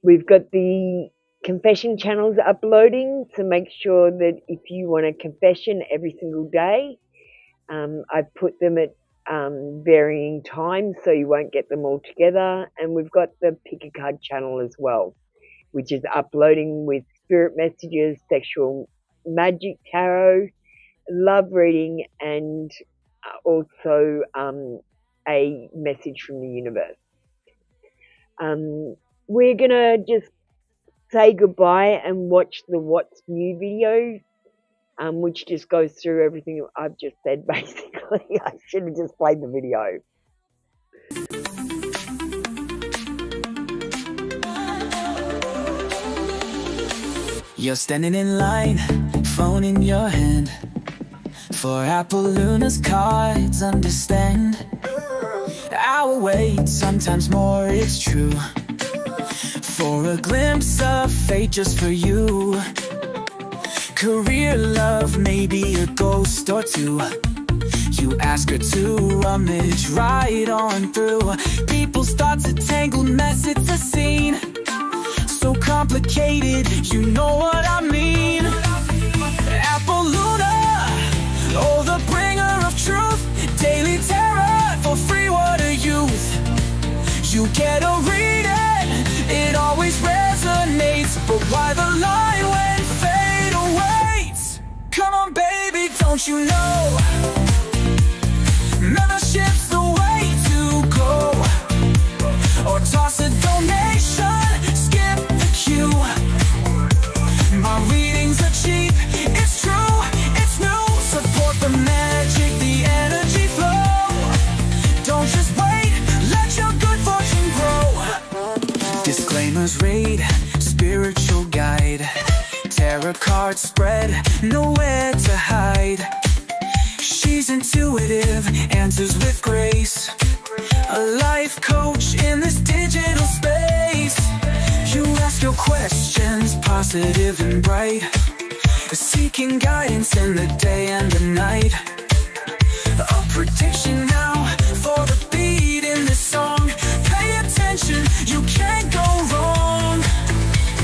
We've got the confession channels uploading, so make sure that if you want a confession every single day, I've put them at varying times so you won't get them all together. And we've got the Pick a Card channel as well, which is uploading with spirit messages, sexual magic tarot, love reading, and also a message from the universe. We're gonna just say goodbye and watch the What's New video, which just goes through everything I've just said basically. I should have just played the video. You're standing in line, phone in your hand, for Apple Luna's cards, understand. I'll wait, sometimes more, it's true, for a glimpse of fate just for you. Career, love, maybe a ghost or two. You ask her to rummage right on through people's thoughts, a tangled mess, it's a scene so complicated, you know what I mean. Apple Luna, oh, the bringer of truth, daily terror, for free, what a youth. You get a reading, it always resonates, but why the line when fate awaits? Come on baby, don't you know, membership's the way to go, or toss a donation, skip the queue. My readings are cheap, it's true, it's new, support the magic, the energy flow. Don't just wait, let your good fortune grow. Disclaimers read, spiritual guide, tarot card spread, nowhere to hide. She's intuitive, answers with grace, a life coach in this digital space. You ask your questions, positive and bright, seeking guidance in the day and the night. A prediction now for the beat in this song. Pay attention, you can't go wrong.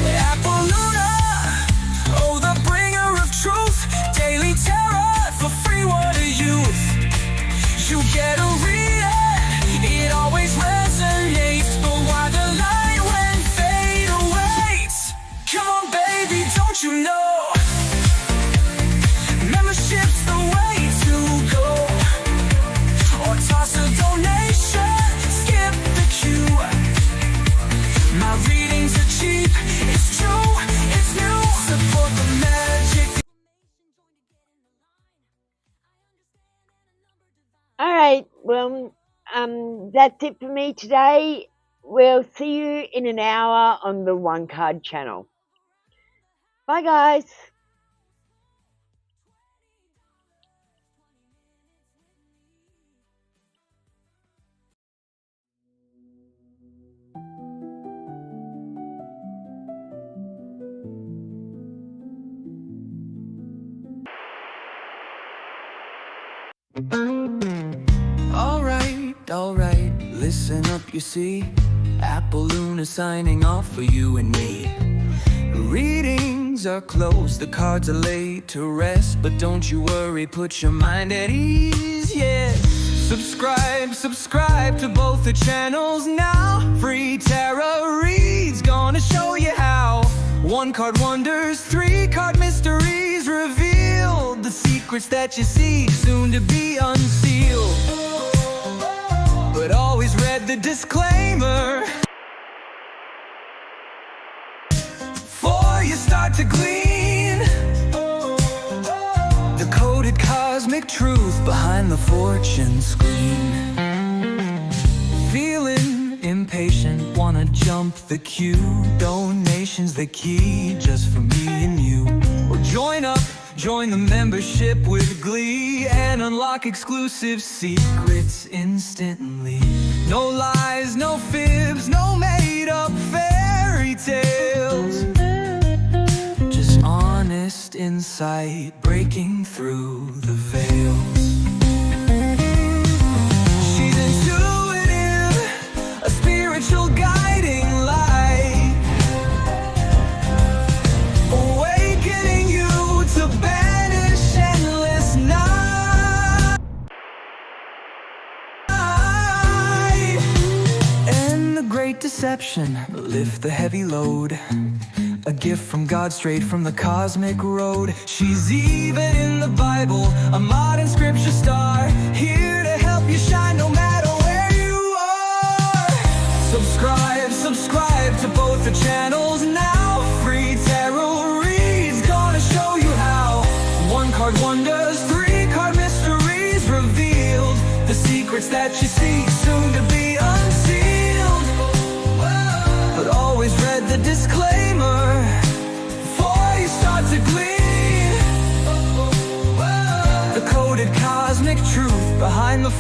Apple Luna, oh, the bringer of truth, daily terror, for free, what a youth. You get a reading, it always resonates, but why the line when fate awaits? Come on baby, don't you know, membership's the way to go, or toss a donation, skip the queue. My readings are cheap, it's true, it's new, support the magic. Alright, well, that's it for me today. We'll see you in an hour on the One Card channel. Bye guys. Alright, listen up, you see, Apple Luna signing off for you and me. Readings are closed, the cards are laid to rest, but don't you worry, put your mind at ease, yeah. Subscribe to both the channels now. Free tarot reads, gonna show you how. 1 card wonders, 3 card mysteries revealed. The secrets that you see, soon to be unsealed. But always read the disclaimer before you start to glean the coded cosmic truth behind the fortune screen. Feeling jump the queue. Donations the key, just for me and you. Or join the membership with glee, and unlock exclusive secrets instantly. No lies, no fibs, no made-up fairy tales. Just honest insight breaking through the veils. She's intuitive, a spiritual guiding light, awakening you to banish endless night. And the great deception, lift the heavy load. A gift from God straight from the cosmic road. She's even in the Bible, a modern scripture star, here to help you shine no matter where you are. Subscribe to both the channels now. Free tarot reads, gonna show you how. 1 card wonders, 3 card mysteries revealed. The secrets that you seek soon to be unsealed. But always read the disclaimer before you start to glean the coded cosmic truth behind the